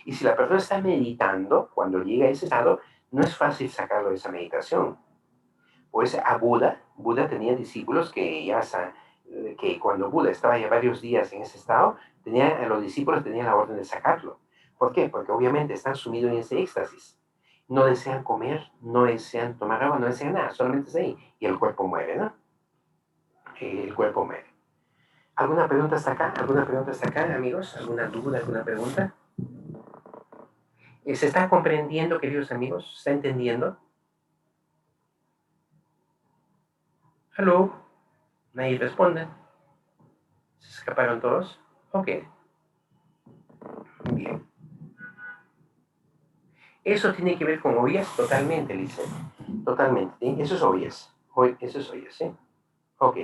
Speaker 1: Y si la persona está meditando, cuando llega a ese estado, no es fácil sacarlo de esa meditación. Pues a Buda tenía discípulos que cuando Buda estaba ya varios días en ese estado, los discípulos tenían la orden de sacarlo. ¿Por qué? Porque obviamente están sumidos en ese éxtasis. No desean comer, no desean tomar agua, no desean nada, solamente es ahí. Y el cuerpo muere, ¿no? El cuerpo muere. ¿Alguna pregunta hasta acá? ¿Alguna pregunta hasta acá, amigos? ¿Alguna duda, alguna pregunta? ¿Se está comprendiendo, queridos amigos? ¿Se está entendiendo? ¿Aló? ¿Nadie responde? ¿Se escaparon todos? Ok, bien. Eso tiene que ver con OIAS totalmente, Lisa. Totalmente. ¿Sí? Eso es OIAS. Eso es OIAS, ¿sí? Ok.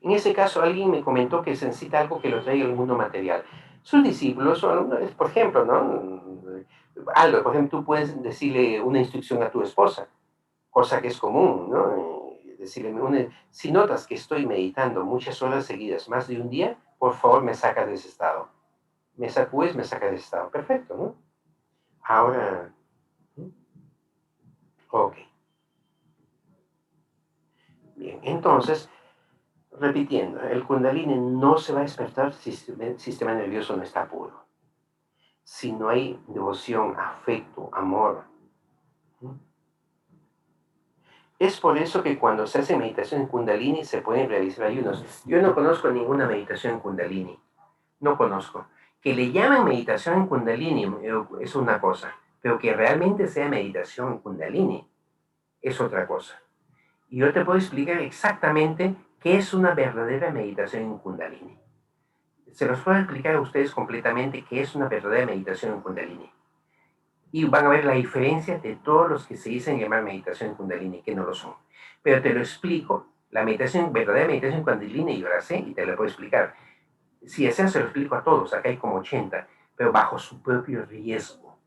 Speaker 1: En ese caso, alguien me comentó que se necesita algo que lo traiga al mundo material. Sus discípulos son, por ejemplo, ¿no? Algo, por ejemplo, tú puedes decirle una instrucción a tu esposa, cosa que es común, ¿no? Decirle, si notas que estoy meditando muchas horas seguidas, más de un día, por favor me saca de ese estado. Me sacudes, me saca de ese estado. Perfecto, ¿no? Ahora, ok. Bien, entonces, repitiendo, el Kundalini no se va a despertar si el sistema nervioso no está puro. Si no hay devoción, afecto, amor. Es por eso que cuando se hace meditación en Kundalini se pueden realizar ayunos. Yo no conozco ninguna meditación en Kundalini. No conozco. Que le llaman meditación en Kundalini es una cosa, pero que realmente sea meditación en Kundalini es otra cosa. Y yo te puedo explicar exactamente qué es una verdadera meditación en Kundalini. Se los puedo explicar a ustedes completamente qué es una verdadera meditación en Kundalini. Y van a ver la diferencia de todos los que se dicen llamar meditación en Kundalini, que no lo son. Pero te lo explico. La meditación, verdadera meditación en Kundalini, yo la sé y te la puedo explicar. Si desean, se lo explico a todos. Acá hay como 80, pero bajo su propio riesgo.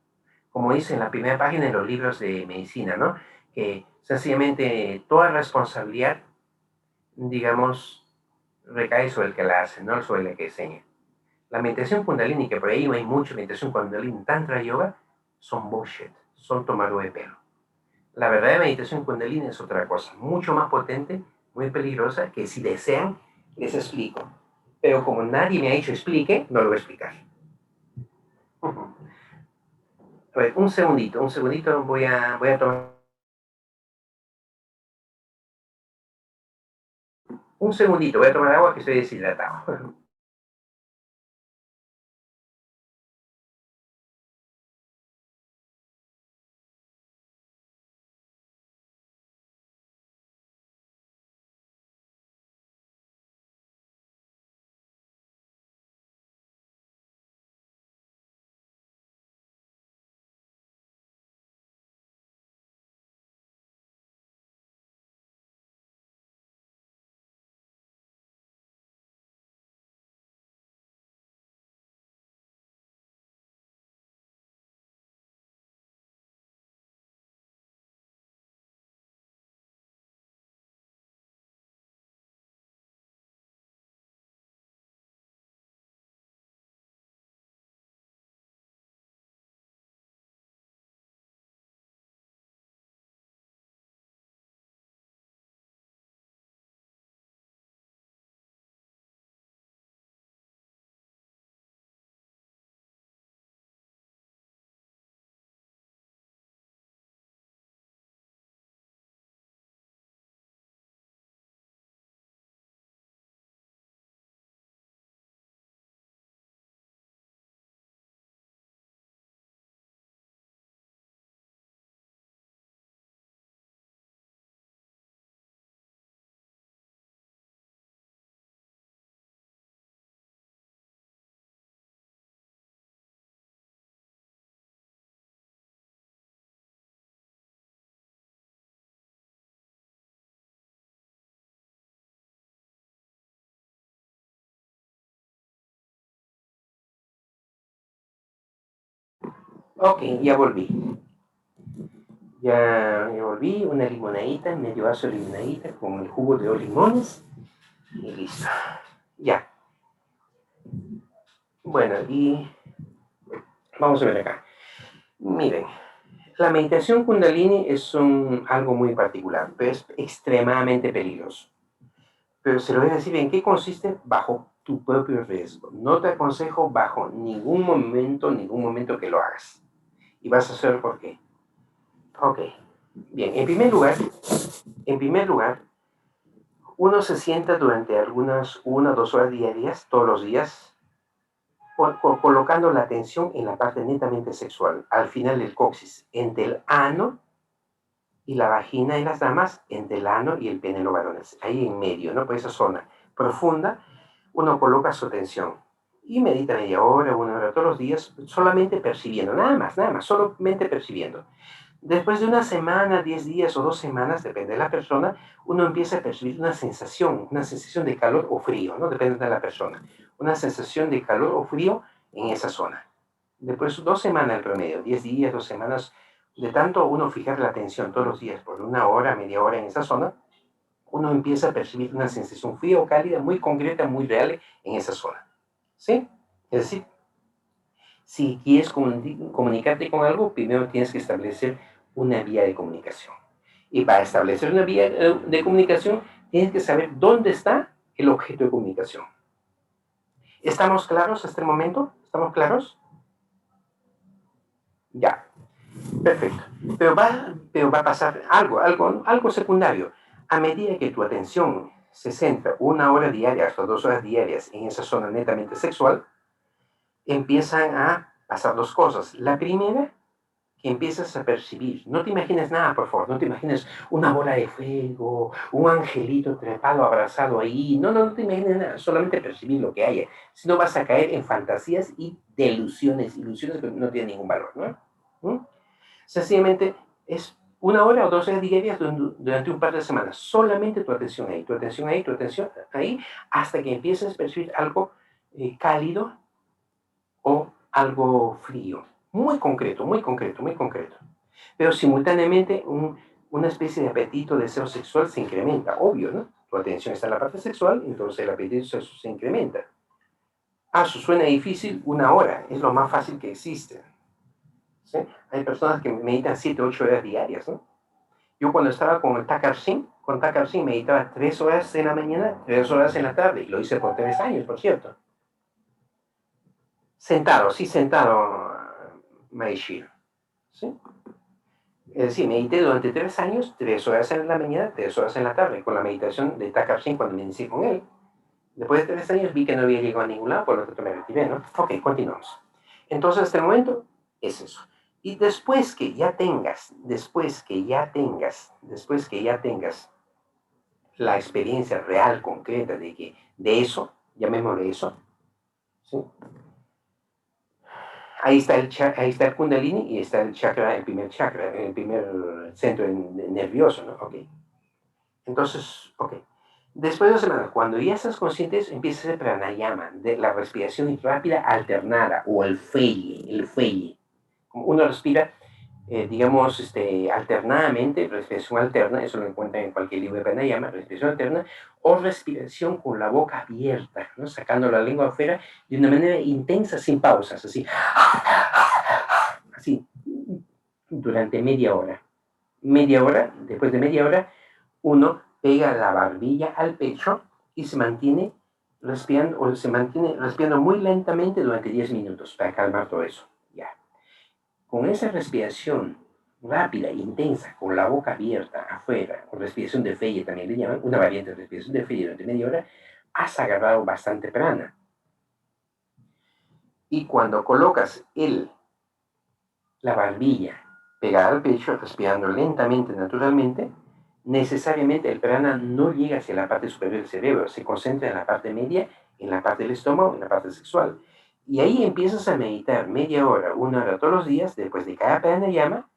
Speaker 1: Como dice en la primera página de los libros de medicina, ¿no? Que sencillamente toda responsabilidad, digamos, recae sobre el que la hace, no sobre el que enseña. La meditación kundalini, que por ahí hay mucha meditación kundalini, tantra yoga, son bullshit, son tomado de pelo. La verdadera meditación kundalini es otra cosa, mucho más potente, muy peligrosa, que si desean, les explico. Pero como nadie me ha dicho explique, no lo voy a explicar. A ver, un segundito, voy a tomar... Un segundito, voy a tomar agua que estoy deshidratado. Ok, ya volví. Ya volví, una limonadita, medio vaso de limonadita con el jugo de 2 limones. Y listo. Ya. Bueno, y vamos a ver acá. Miren, la meditación Kundalini es algo muy particular, pero es extremadamente peligroso. Pero se lo voy a decir en qué consiste bajo tu propio riesgo. No te aconsejo bajo ningún momento que lo hagas. Y vas a saber por qué. Ok. Bien, en primer lugar, uno se sienta durante algunas 1 o 2 horas diarias, todos los días, colocando la atención en la parte netamente sexual, al final del coxis, entre el ano y la vagina en las damas, entre el ano y el pene en los varones, ahí en medio, ¿no? Por esa zona profunda, uno coloca su atención y medita media hora, 1 hora todos los días, solamente percibiendo, nada más, solamente percibiendo. Después de una semana, 10 días o 2 semanas, depende de la persona, uno empieza a percibir una sensación de calor o frío, ¿no? Depende de la persona. Una sensación de calor o frío en esa zona. Después de 2 semanas el promedio, 10 días, 2 semanas, de tanto uno fijar la atención todos los días por 1 hora, media hora en esa zona, uno empieza a percibir una sensación fría o cálida muy concreta, muy real en esa zona. ¿Sí? Es decir, si quieres comunicarte con algo, primero tienes que establecer una vía de comunicación. Y para establecer una vía de comunicación, tienes que saber dónde está el objeto de comunicación. ¿Estamos claros hasta el momento? ¿Estamos claros? Ya, perfecto. Pero va a pasar algo secundario. A medida que tu atención se centra 1 hora diaria hasta 2 horas diarias en esa zona netamente sexual, empiezan a pasar dos cosas. La primera, que empiezas a percibir. No te imagines nada, por favor. No te imagines una bola de fuego, un angelito trepado, abrazado ahí. No te imagines nada. Solamente percibir lo que haya. Si no, vas a caer en fantasías y delusiones. Ilusiones que no tienen ningún valor, ¿no? ¿Mm? Sencillamente es 1 hora o 2 horas diarias durante un par de semanas. Solamente tu atención ahí, tu atención ahí, tu atención ahí, hasta que empieces a percibir algo cálido o algo frío. Muy concreto, muy concreto, muy concreto. Pero simultáneamente una especie de apetito, deseo sexual se incrementa, obvio, ¿no? Tu atención está en la parte sexual, entonces el apetito se incrementa. Eso suena difícil, 1 hora, es lo más fácil que existe. ¿Sí? Hay personas que meditan 7, 8 horas diarias, ¿no? Yo cuando estaba con Takar Singh meditaba 3 horas en la mañana, 3 horas en la tarde, y lo hice por 3 años, por cierto. Sentado, sí, sentado, Maishir. ¿Sí? Es decir, medité durante 3 años, 3 horas en la mañana, 3 horas en la tarde, con la meditación de Takar Singh cuando me inicié con él. Después de 3 años vi que no había llegado a ningún lado, por lo tanto me retiré, ¿no? Ok, continuamos. Entonces, hasta el momento es eso. Y después que ya tengas la experiencia real, concreta de eso, llamémosle eso, ¿sí? Ahí está el Kundalini y está el chakra, el primer centro nervioso, ¿no? Ok. Entonces, ok. Después de 2 semanas, cuando ya estás consciente, empieza el pranayama, de la respiración rápida alternada, o el fuelle. Uno respira, digamos, alternadamente, respiración alterna, eso lo encuentran en cualquier libro de pranayama, respiración alterna, o respiración con la boca abierta, ¿no? Sacando la lengua afuera de una manera intensa, sin pausas, así, durante media hora. Después de media hora, uno pega la barbilla al pecho y se mantiene respirando muy lentamente durante 10 minutos para calmar todo eso. Ya. Con esa respiración rápida, intensa, con la boca abierta afuera, con respiración de Feye también le llaman, una variante de respiración de Feye durante media hora, has agarrado bastante prana. Y cuando colocas la barbilla pegada al pecho, respirando lentamente, naturalmente, necesariamente el prana no llega hacia la parte superior del cerebro, se concentra en la parte media, en la parte del estómago, en la parte sexual. Y ahí empiezas a meditar media hora, 1 hora todos los días, después de cada pranayama,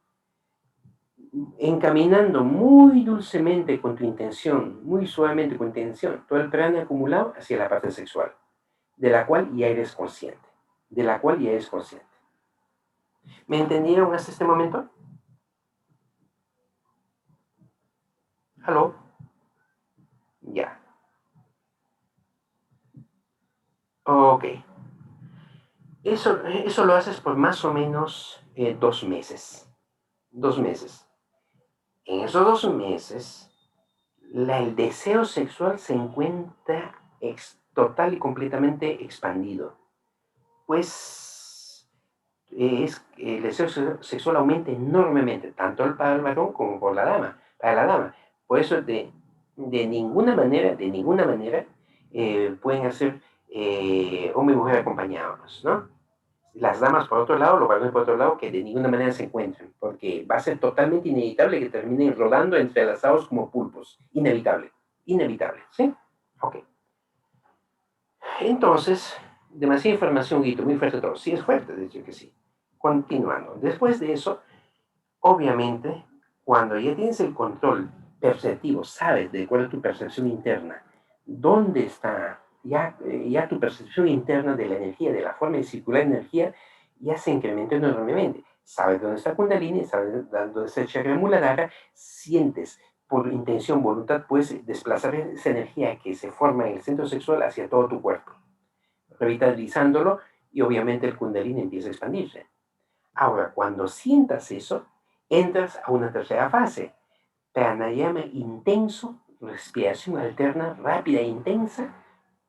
Speaker 1: encaminando muy dulcemente con tu intención, muy suavemente con tu intención, todo el prana acumulado hacia la parte sexual, de la cual ya eres consciente, ¿Me entendieron hasta este momento? ¿Aló? Ya. Ok. Eso lo haces por más o menos 2 meses. 2 meses. En esos 2 meses, el deseo sexual se encuentra total y completamente expandido. Pues el deseo sexual aumenta enormemente, tanto para el varón como para la dama. Por eso de ninguna manera pueden hacer hombre y mujer acompañados, ¿no? Las damas por otro lado, los varones por otro lado, que de ninguna manera se encuentren, porque va a ser totalmente inevitable que terminen rodando entrelazados como pulpos. Inevitable, inevitable, ¿sí? Ok. Entonces, demasiada información, Guito, muy fuerte todo. Sí, es fuerte, de hecho que sí. Continuando. Después de eso, obviamente, cuando ya tienes el control perceptivo, sabes de cuál es tu percepción interna, dónde está ya tu percepción interna de la energía, de la forma de circular energía, ya se incrementa enormemente. Sabes dónde está Kundalini, sabes dónde está el chakra Muladhara, sientes por intención, voluntad, puedes desplazar esa energía que se forma en el centro sexual hacia todo tu cuerpo, revitalizándolo y obviamente el Kundalini empieza a expandirse. Ahora, cuando sientas eso, entras a una tercera fase, pranayama intenso, respiración alterna, rápida e intensa,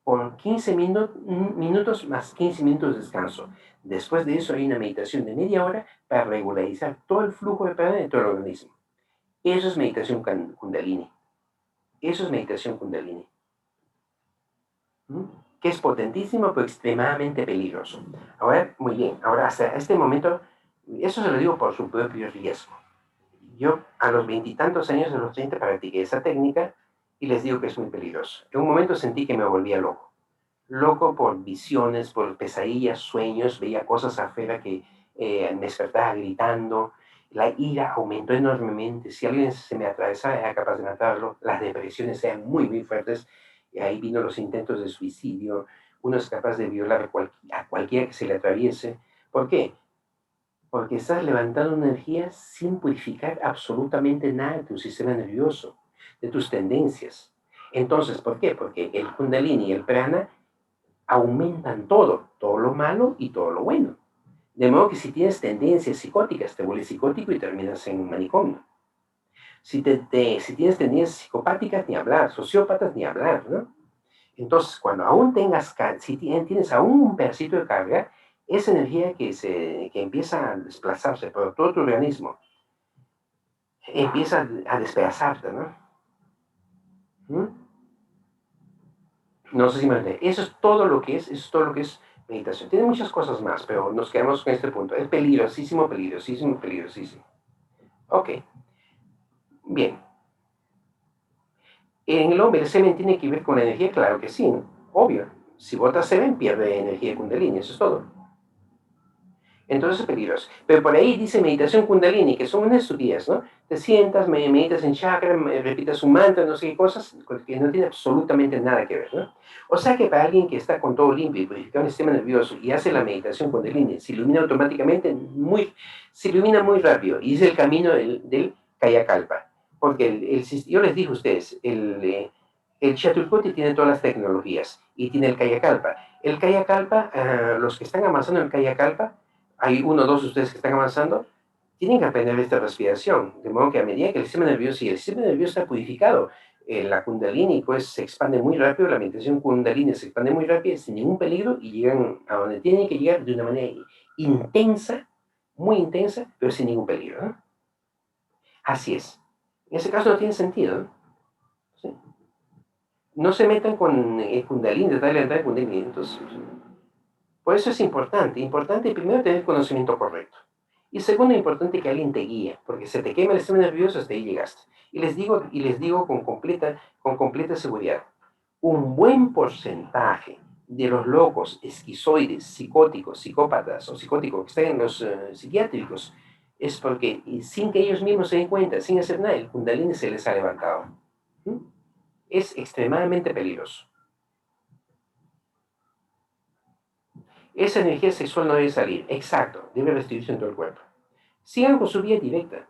Speaker 1: por 15 minutos más 15 minutos de descanso. Después de eso hay una meditación de media hora para regularizar todo el flujo de prana de todo el organismo. Eso es meditación kundalini. Eso es meditación kundalini. ¿Mm? Que es potentísimo pero extremadamente peligroso. Ahora, muy bien, ahora hasta este momento, eso se lo digo por su propio riesgo. Yo a los veintitantos años, a los 30, practiqué esa técnica y les digo que es muy peligroso. En un momento sentí que me volvía loco. Loco por visiones, por pesadillas, sueños, veía cosas afuera que me despertaba gritando. La ira aumentó enormemente. Si alguien se me atravesaba, era capaz de matarlo. Las depresiones eran muy, muy fuertes. Y ahí vino los intentos de suicidio. Uno es capaz de violar a cualquiera que se le atraviese. ¿Por qué? Porque estás levantando energía sin purificar absolutamente nada de tu sistema nervioso, de tus tendencias. Entonces, ¿por qué? Porque el Kundalini y el Prana aumentan todo lo malo y todo lo bueno. De modo que si tienes tendencias psicóticas, te vuelves psicótico y terminas en un manicomio. Si tienes tendencias psicopáticas, ni hablar, sociópatas, ni hablar, ¿no? Entonces, cuando aún si tienes aún un pedacito de carga, esa energía que empieza a desplazarse por todo tu organismo, empieza a despedazarte, ¿no? ¿Mm? No sé si me entiendes. Eso es todo lo que es meditación. Tiene muchas cosas más, pero nos quedamos con este punto. Es peligrosísimo, peligrosísimo, peligrosísimo. Ok, bien. En el hombre el semen tiene que ver con la energía, claro que sí, obvio. Si botas semen, pierde energía de Kundalini, eso es todo. Entonces es peligroso. Pero por ahí dice meditación kundalini, que son unas estupidez, ¿no? Te sientas, meditas en chakra, repitas un mantra, no sé qué cosas, que no tiene absolutamente nada que ver, ¿no? O sea que para alguien que está con todo limpio y purificado el sistema nervioso y hace la meditación kundalini, se ilumina automáticamente, se ilumina muy rápido y es el camino del Kayakalpa. Porque yo les dije a ustedes, el Chaturkoti tiene todas las tecnologías y tiene el Kayakalpa. El Kayakalpa, los que están avanzando en el Kayakalpa, hay uno o dos de ustedes que están avanzando, tienen que aprender esta respiración, de modo que a medida que el sistema nervioso, si el sistema nervioso está purificado, la kundalini pues se expande muy rápido, la meditación kundalini se expande muy rápido, sin ningún peligro, y llegan a donde tienen que llegar de una manera intensa, muy intensa, pero sin ningún peligro, ¿no? Así es. En ese caso no tiene sentido, ¿no? ¿Sí? No se metan con el kundalini, tratar de levantar el kundalini. Entonces, por eso es importante primero tener conocimiento correcto. Y segundo, importante que alguien te guíe, porque se te quema el sistema nervioso hasta ahí llegaste. Y les digo con completa seguridad, un buen porcentaje de los locos, esquizoides, psicóticos, psicópatas o psicóticos que están en los psiquiátricos, es porque sin que ellos mismos se den cuenta, sin hacer nada, el kundalini se les ha levantado. ¿Mm? Es extremadamente peligroso. Esa energía sexual no debe salir, exacto, debe restituirse en todo el cuerpo. Sigan con su vía directa.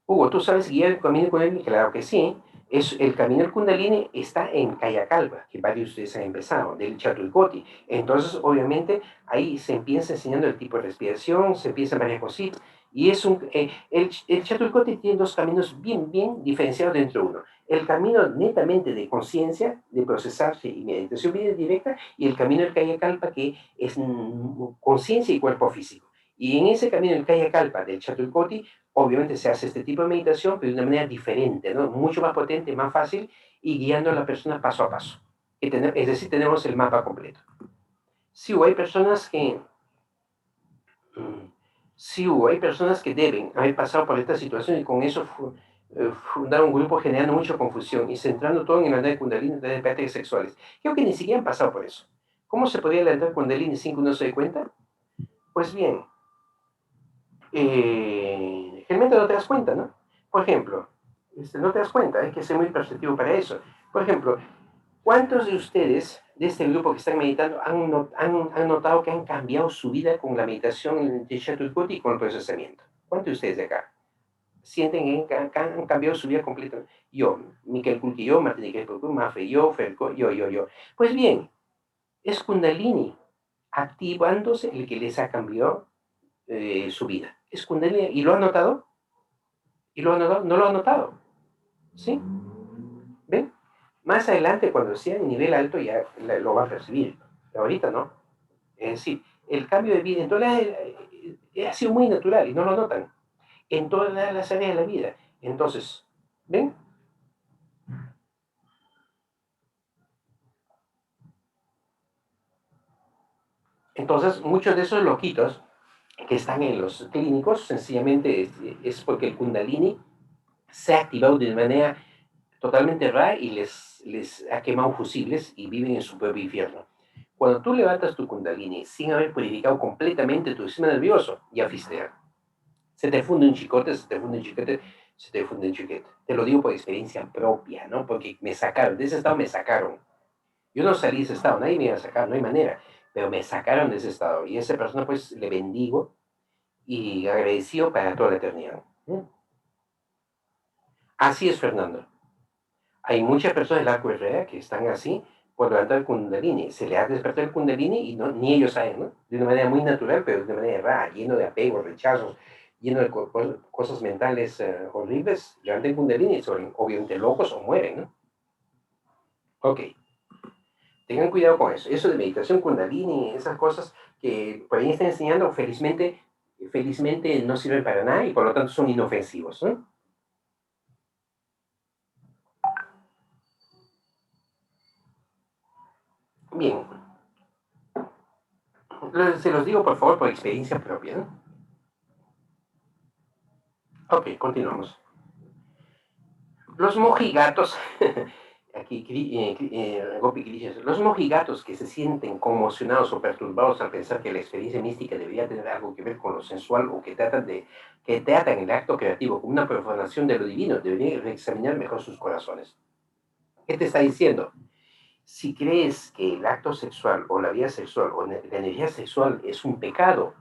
Speaker 1: Hugo, ¿tú sabes guiar el camino con él? Claro que sí, El camino del Kundalini está en Kayakalpa, que varios de ustedes han empezado, del Chatulkoti. Entonces, obviamente, ahí se empieza enseñando el tipo de respiración, se empiezan varias cositas, y el Chatulkoti tiene dos caminos bien diferenciados dentro de uno. El camino netamente de conciencia, de procesarse y meditación bien directa, y el camino del Kayakalpa, que es conciencia y cuerpo físico. Y en ese camino del Kayakalpa, del Chatulkoti, obviamente se hace este tipo de meditación, pero de una manera diferente, ¿no? Mucho más potente, más fácil y guiando a la persona paso a paso. Es decir, tenemos el mapa completo. Sí, hay personas que, hay personas que deben haber pasado por esta situación y con eso fundar un grupo generando mucha confusión y centrando todo en el andar de Kundalini de prácticas sexuales. Creo que ni siquiera han pasado por eso. ¿Cómo se podría levantar Kundalini sin que uno se dé cuenta? Pues bien, realmente no te das cuenta, ¿no? Por ejemplo, no te das cuenta, hay que ser muy perceptivo para eso. Por ejemplo, ¿cuántos de ustedes de este grupo que están meditando han notado que han cambiado su vida con la meditación de Chaturkoti y con el procesamiento? ¿Cuántos de ustedes de acá sienten que han cambiado su vida completamente? Yo, Miquel Culquillo, Martín Iquel Mafe, yo, Ferco, yo. Pues bien, es Kundalini activándose el que les ha cambiado su vida. Es Kundalini. ¿Y lo han notado? ¿Y lo han notado? ¿No lo han notado? ¿Sí? ¿Ven? Más adelante, cuando sea en nivel alto, ya lo va a percibir. Pero ahorita no. Es decir, el cambio de vida entonces, ha sido muy natural y no lo notan en todas las áreas de la vida. Entonces, ¿ven? Entonces, muchos de esos loquitos que están en los clínicos, sencillamente es porque el Kundalini se ha activado de manera totalmente rara y les ha quemado fusibles y viven en su propio infierno. Cuando tú levantas tu Kundalini sin haber purificado completamente tu sistema nervioso, ya fuiste. Se te funde un chicote, se te funde un chiquete, se te funde un chiquete. Te lo digo por experiencia propia, ¿no? Porque me sacaron, de ese estado me sacaron. Yo no salí de ese estado, nadie me iba a sacar, no hay manera, pero me sacaron de ese estado. Y a esa persona pues le bendigo y agradecido para toda la eternidad. ¿Mm? Así es, Fernando. Hay muchas personas del arco Herrera que están así por levantar el Kundalini. Se le ha despertado el Kundalini y no, ni ellos saben, ¿no? De una manera muy natural, pero de una manera rara, lleno de apegos, rechazos, lleno de cosas mentales horribles. Levantan el Kundalini y son obviamente locos o mueren, ¿no? Ok, tengan cuidado con eso. Eso de meditación Kundalini, esas cosas que por ahí están enseñando, felizmente no sirven para nada y por lo tanto son inofensivos, ¿no? Bien, se los digo por favor por experiencia propia, ¿no? Ok, continuamos. Los mojigatos, aquí Gopi dice, los mojigatos que se sienten conmocionados o perturbados al pensar que la experiencia mística debería tener algo que ver con lo sensual o que tratan el acto creativo como una profanación de lo divino, deberían reexaminar mejor sus corazones. ¿Qué te está diciendo? Si crees que el acto sexual o la vida sexual o la energía sexual es un pecado,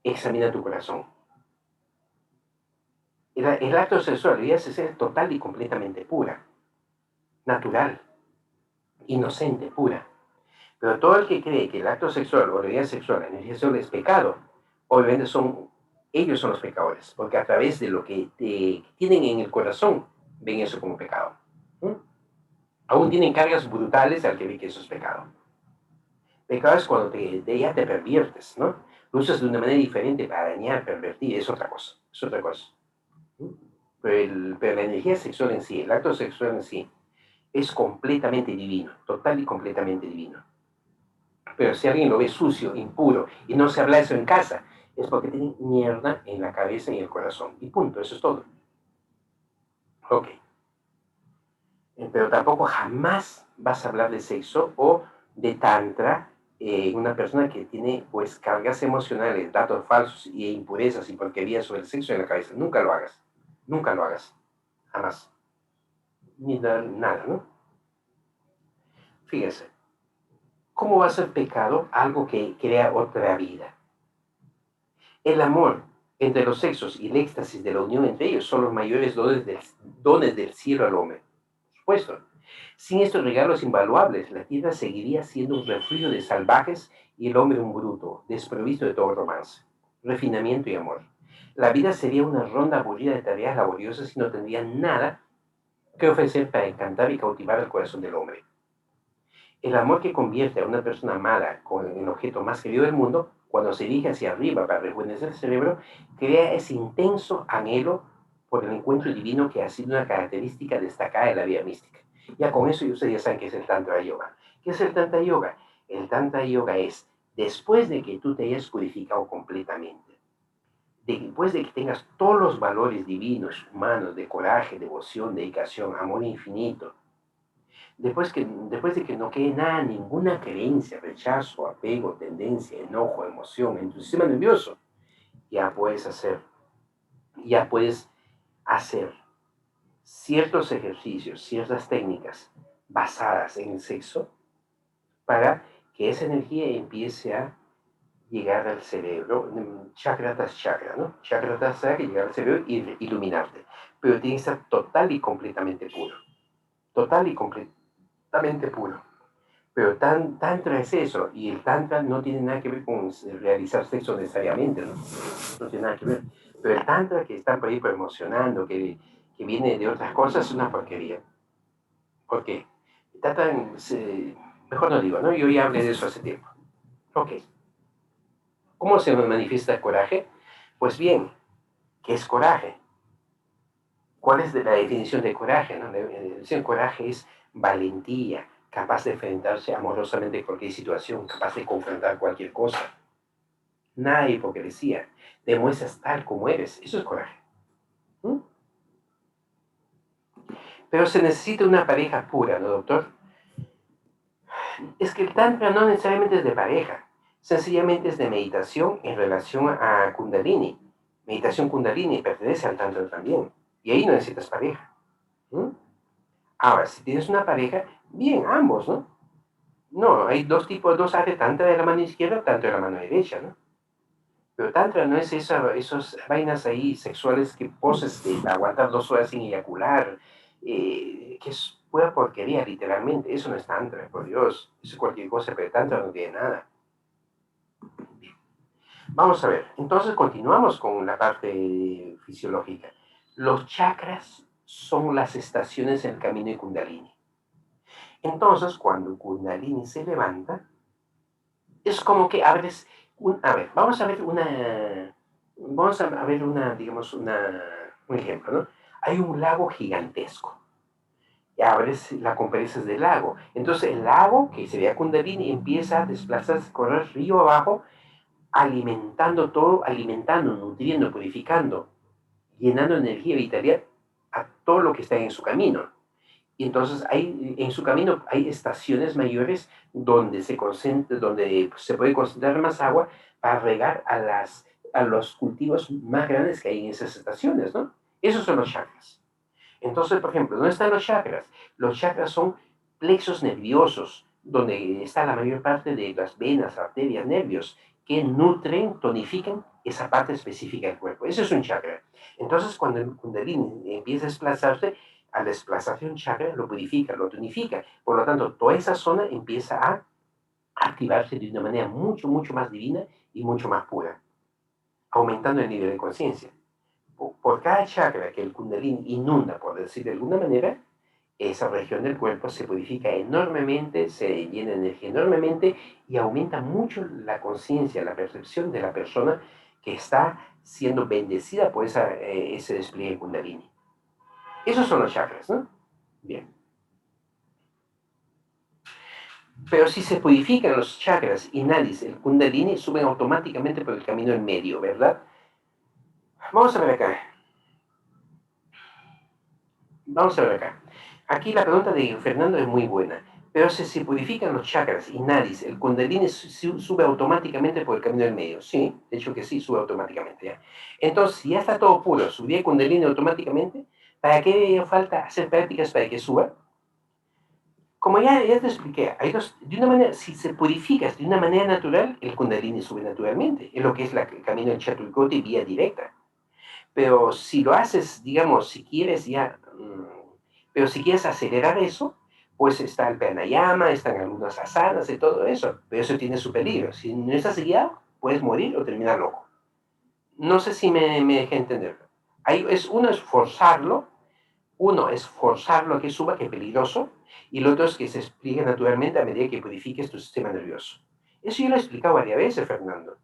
Speaker 1: examina tu corazón. El acto sexual, la vida sexual es total y completamente pura, natural, inocente, pura. Pero todo el que cree que el acto sexual o la vida sexual, la energía sexual es pecado, obviamente ellos son los pecadores, porque a través de lo que tienen en el corazón, ven eso como pecado. ¿Mm? Aún tienen cargas brutales al que ve que eso es pecado. Pecado es cuando ya te perviertes, ¿no? Lo usas de una manera diferente para dañar, pervertir, es otra cosa, es otra cosa. ¿Mm? Pero la energía sexual en sí, el acto sexual en sí, es completamente divino, total y completamente divino. Pero si alguien lo ve sucio, impuro, y no se habla eso en casa, es porque tiene mierda en la cabeza y en el corazón. Y punto, eso es todo. Ok. Pero tampoco jamás vas a hablar de sexo o de tantra una persona que tiene pues cargas emocionales, datos falsos y impurezas y porquerías sobre el sexo en la cabeza. Nunca lo hagas. Nunca lo hagas. Jamás. Ni nada, ¿no? Fíjense. ¿Cómo va a ser pecado algo que crea otra vida? El amor entre los sexos y el éxtasis de la unión entre ellos son los mayores dones del cielo al hombre. supuesto. Sin estos regalos invaluables, la tierra seguiría siendo un refugio de salvajes y el hombre un bruto, desprovisto de todo romance, refinamiento y amor. La vida sería una ronda aburrida de tareas laboriosas y no tendría nada que ofrecer para encantar y cautivar el corazón del hombre. El amor que convierte a una persona amada en el objeto más querido del mundo, cuando se dirige hacia arriba para rejuvenecer el cerebro, crea ese intenso anhelo por el encuentro divino que ha sido una característica destacada de la vida mística. Ya con eso ustedes ya saben qué es el Tantra Yoga. ¿Qué es el Tantra Yoga? El Tantra Yoga es, después de que tú te hayas purificado completamente, después de que tengas todos los valores divinos, humanos, de coraje, devoción, dedicación, amor infinito, después de que no quede nada, ninguna creencia, rechazo, apego, tendencia, enojo, emoción en tu sistema nervioso, ya puedes hacer, ya puedes hacer ciertos ejercicios, ciertas técnicas basadas en el sexo para que esa energía empiece a llegar al cerebro, chakra tras chakra, ¿no? Chakra tras chakra, llegar al cerebro y iluminarte. Pero tiene que estar total y completamente puro. Total y completamente puro. Pero tantra es eso, y el tantra no tiene nada que ver con realizar sexo necesariamente, ¿no? No tiene nada que ver. Pero el tantra que están por ahí promocionando, que viene de otras cosas, es una porquería. ¿Por qué? Mejor no digo, ¿no? Yo ya hablé de eso hace tiempo. Ok. ¿Cómo se manifiesta el coraje? Pues bien, ¿qué es coraje? ¿Cuál es la definición de coraje? ¿No? La definición de coraje es valentía, capaz de enfrentarse amorosamente a cualquier situación, capaz de confrontar cualquier cosa. Nada de hipocresía. Demuestras tal como eres. Eso es coraje. ¿Mm? Pero se necesita una pareja pura, ¿no, doctor? Es que el Tantra no necesariamente es de pareja. Sencillamente es de meditación en relación a Kundalini. Meditación Kundalini pertenece al Tantra también. Y ahí no necesitas pareja. ¿Mm? Ahora, si tienes una pareja, bien, ambos, ¿no? No, hay dos tipos, dos haces tantra de la mano izquierda, tanto de la mano derecha, ¿no? Pero tantra no es esos vainas ahí sexuales que poses de aguantar 2 horas sin eyacular, que es pura porquería, literalmente. Eso no es tantra, por Dios. Eso es cualquier cosa, pero tantra no tiene nada. Vamos a ver, entonces continuamos con la parte fisiológica. Los chakras son las estaciones en el camino de Kundalini. Entonces, cuando Kundalini se levanta, es como que abres a ver, digamos, un ejemplo, ¿no? Hay un lago gigantesco. Y abres la compresas del lago. Entonces el lago, que sería Kundalini, empieza a desplazarse, correr río abajo, alimentando todo, alimentando, nutriendo, purificando, llenando energía y vitalidad a todo lo que está en su camino. Y entonces en su camino hay estaciones mayores donde donde se puede concentrar más agua para regar a los cultivos más grandes que hay en esas estaciones, ¿no? Esos son los chakras. Entonces, por ejemplo, ¿dónde están los chakras? Los chakras son plexos nerviosos, donde está la mayor parte de las venas, arterias, nervios, que nutren, tonifican esa parte específica del cuerpo. Eso es un chakra. Entonces, cuando el Kundalini empieza a desplazarse, al desplazarse un chakra, lo purifica, lo tonifica. Por lo tanto, toda esa zona empieza a activarse de una manera mucho, mucho más divina y mucho más pura, aumentando el nivel de conciencia. Por cada chakra que el Kundalini inunda, por decir de alguna manera, esa región del cuerpo se purifica enormemente, se llena de energía enormemente y aumenta mucho la conciencia, la percepción de la persona que está siendo bendecida por ese despliegue Kundalini. Esos son los chakras, ¿no? Bien. Pero si se purifican los chakras y nadis, el Kundalini, suben automáticamente por el camino en medio, ¿verdad? Vamos a ver acá. Vamos a ver acá. Aquí la pregunta de Fernando es muy buena. Pero si se purifican los chakras y nadis, ¿el Kundalini sube automáticamente por el camino del medio? Sí, de hecho que sí, sube automáticamente. ¿Ya? Entonces, si ya está todo puro, ¿subiría el Kundalini automáticamente? ¿Para qué falta hacer prácticas para que suba? Como ya te expliqué, de una manera, si se purifica de una manera natural, el Kundalini sube naturalmente. Es lo que es el camino del Chaturkoti vía directa. Pero si lo haces, digamos, si quieres ya Pero si quieres acelerar eso, pues está el pranayama, están algunas asanas y todo eso, pero eso tiene su peligro. Si no estás guiado, puedes morir o terminar loco. No sé si me dejé entender. Uno es forzarlo a que suba, que es peligroso, y lo otro es que se explique naturalmente a medida que purifiques tu sistema nervioso. Eso yo lo he explicado varias veces, Fernando.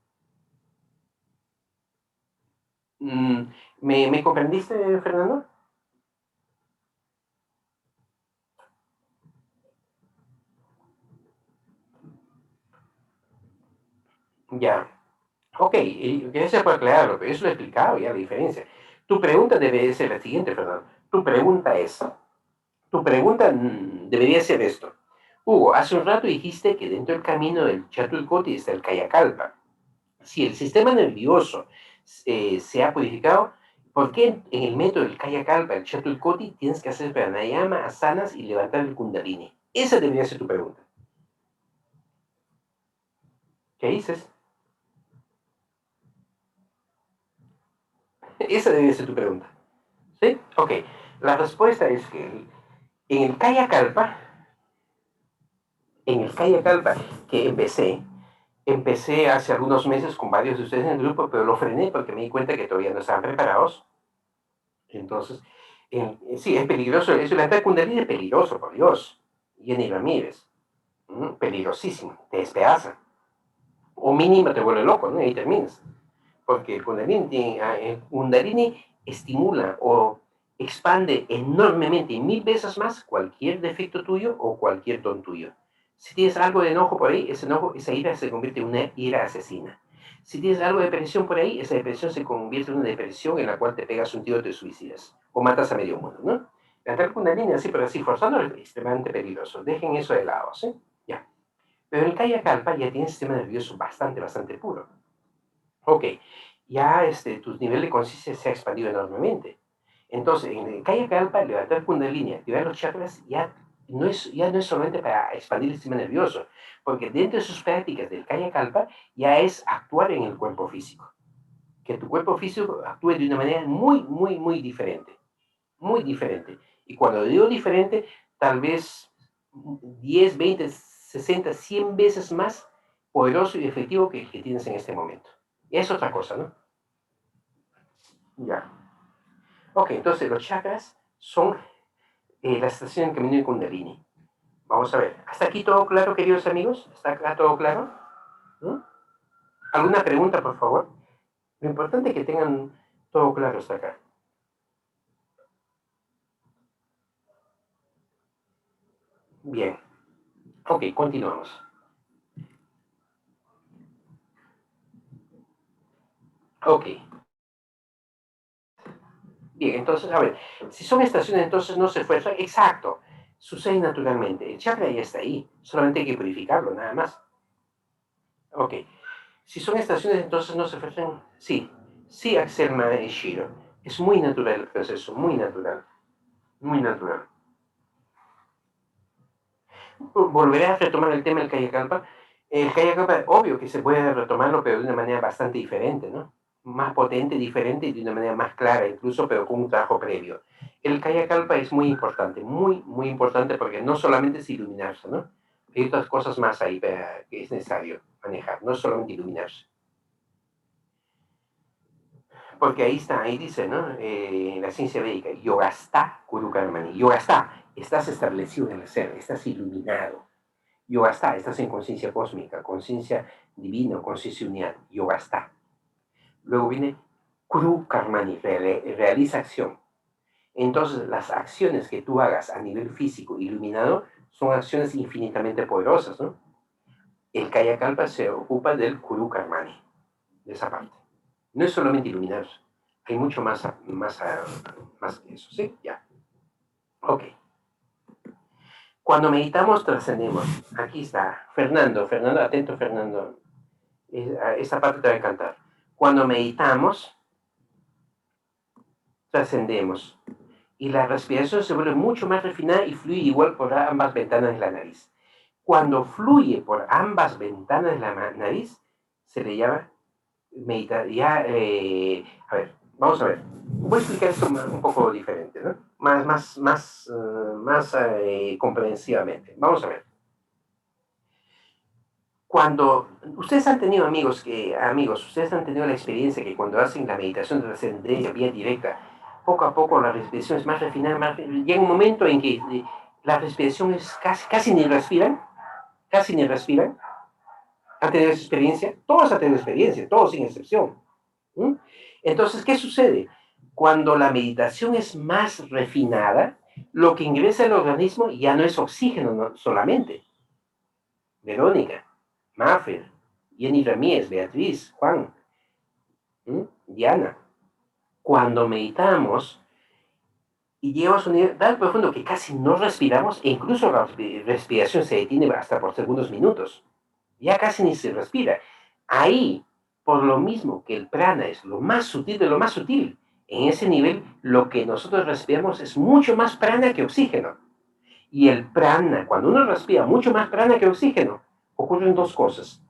Speaker 1: Mm, ¿Me comprendiste, Fernando? Ya. Ok, gracias por aclararlo, pero eso lo he explicado ya la diferencia. Tu pregunta debe ser la siguiente, Fernando. Tu pregunta debería ser esto. Hugo, hace un rato dijiste que dentro del camino del Chatulcoti está el Kayakalpa. Si el sistema nervioso se ha purificado, ¿por qué en el método del Kayakalpa, el Chatulcoti, tienes que hacer pranayama, asanas y levantar el kundalini? Esa debería ser tu pregunta. ¿Qué dices? Esa debería ser tu pregunta. ¿Sí? Ok. La respuesta es que en el Kayakalpa, que empecé hace algunos meses con varios de ustedes en el grupo, pero lo frené porque me di cuenta que todavía no estaban preparados. Entonces, sí, es peligroso. Eso, el ataque Kundalini es peligroso, por Dios. Jenny Ramírez. Peligrosísimo. Te despedaza. O mínimo te vuelve loco, ¿no? Y ahí terminas. Porque el Kundalini estimula o expande enormemente, 1000 veces más, cualquier defecto tuyo o cualquier don tuyo. Si tienes algo de enojo por ahí, esa ira se convierte en una ira asesina. Si tienes algo de depresión por ahí, esa depresión se convierte en una depresión en la cual te pegas un tiro y te suicidas. O matas a medio mundo, ¿no? Cantar Kundalini así, pero así, forzando es extremadamente peligroso. Dejen eso de lado, ¿sí? Ya. Pero el Kaya Kalpa ya tiene un sistema nervioso bastante puro. Ok, ya tu nivel de conciencia se ha expandido enormemente. Entonces, en el Kaya Kalpa, levantar Kundalini, activar los chakras, ya no es solamente para expandir el sistema nervioso, porque dentro de sus prácticas del Kaya Kalpa ya es actuar en el cuerpo físico. Que tu cuerpo físico actúe de una manera muy diferente. Muy diferente. Y cuando digo diferente, tal vez 10, 20, 60, 100 veces más poderoso y efectivo que el que tienes en este momento. Es otra cosa, ¿no? Ya. Ok, entonces los chakras son la estación en camino de Kundalini. Vamos a ver. ¿Hasta aquí todo claro, queridos amigos? ¿Está acá todo claro? ¿No? ¿Alguna pregunta, por favor? Lo importante es que tengan todo claro hasta acá. Bien. Ok, continuamos. Ok. Bien, entonces, a ver, si son estaciones, entonces no se fuerzan. Exacto. Sucede naturalmente. El chakra ya está ahí. Solamente hay que purificarlo, nada más. Ok. Si son estaciones, entonces no se ofrecen. Sí, sí, Axel Shiro. Es muy natural el proceso, muy natural. Muy natural. Volveré a retomar el tema del Kayakalpa. El Kayakalpa, obvio que se puede retomarlo, pero de una manera bastante diferente, ¿no? Más potente, diferente y de una manera más clara, incluso, pero con un trabajo previo. El Kayakalpa es muy importante, muy importante, porque no solamente es iluminarse, ¿no? Hay otras cosas más ahí que es necesario manejar, no es solamente iluminarse. Porque ahí está, ahí dice, ¿no? La ciencia védica, Yogastá Kurukarmani. Yogastá, estás establecido en el ser, estás iluminado. Yogastá, estás en conciencia cósmica, conciencia divina, conciencia unidad. Yogastá. Luego viene Kurukarmani, realiza acción. Entonces, las acciones que tú hagas a nivel físico iluminado son acciones infinitamente poderosas, ¿no? El Kayakalpa se ocupa del Kurukarmani, de esa parte. No es solamente iluminarse, hay mucho más que eso, ¿sí? Ya. Ok. Cuando meditamos, trascendemos. Aquí está. Fernando, atento, Fernando. Esta parte te va a encantar. Cuando meditamos, trascendemos. Y la respiración se vuelve mucho más refinada y fluye igual por ambas ventanas de la nariz. Cuando fluye por ambas ventanas de la nariz, se le llama meditar. Ya, a ver, Vamos a ver. Voy a explicar esto un poco diferente, ¿no? Más comprensivamente. Vamos a ver. Cuando ustedes han tenido amigos, ustedes han tenido la experiencia que cuando hacen la meditación de trascendencia vía directa, poco a poco la respiración es más refinada, llega un momento en que la respiración es casi ni respiran, casi ni respiran. ¿Han tenido esa experiencia? Todos han tenido experiencia, todos sin excepción. ¿Mm? Entonces, ¿qué sucede? Cuando la meditación es más refinada, lo que ingresa al organismo ya no es oxígeno solamente. Verónica, Mafer, Jenny Ramírez, Beatriz, Juan, Diana. Cuando meditamos y llegamos a un nivel tan profundo que casi no respiramos, e incluso la respiración se detiene hasta por segundos, minutos, ya casi ni se respira. Ahí, por lo mismo que el prana es lo más sutil de lo más sutil, en ese nivel lo que nosotros respiramos es mucho más prana que oxígeno. Y el prana, cuando uno respira mucho más prana que oxígeno, ocurren dos cosas.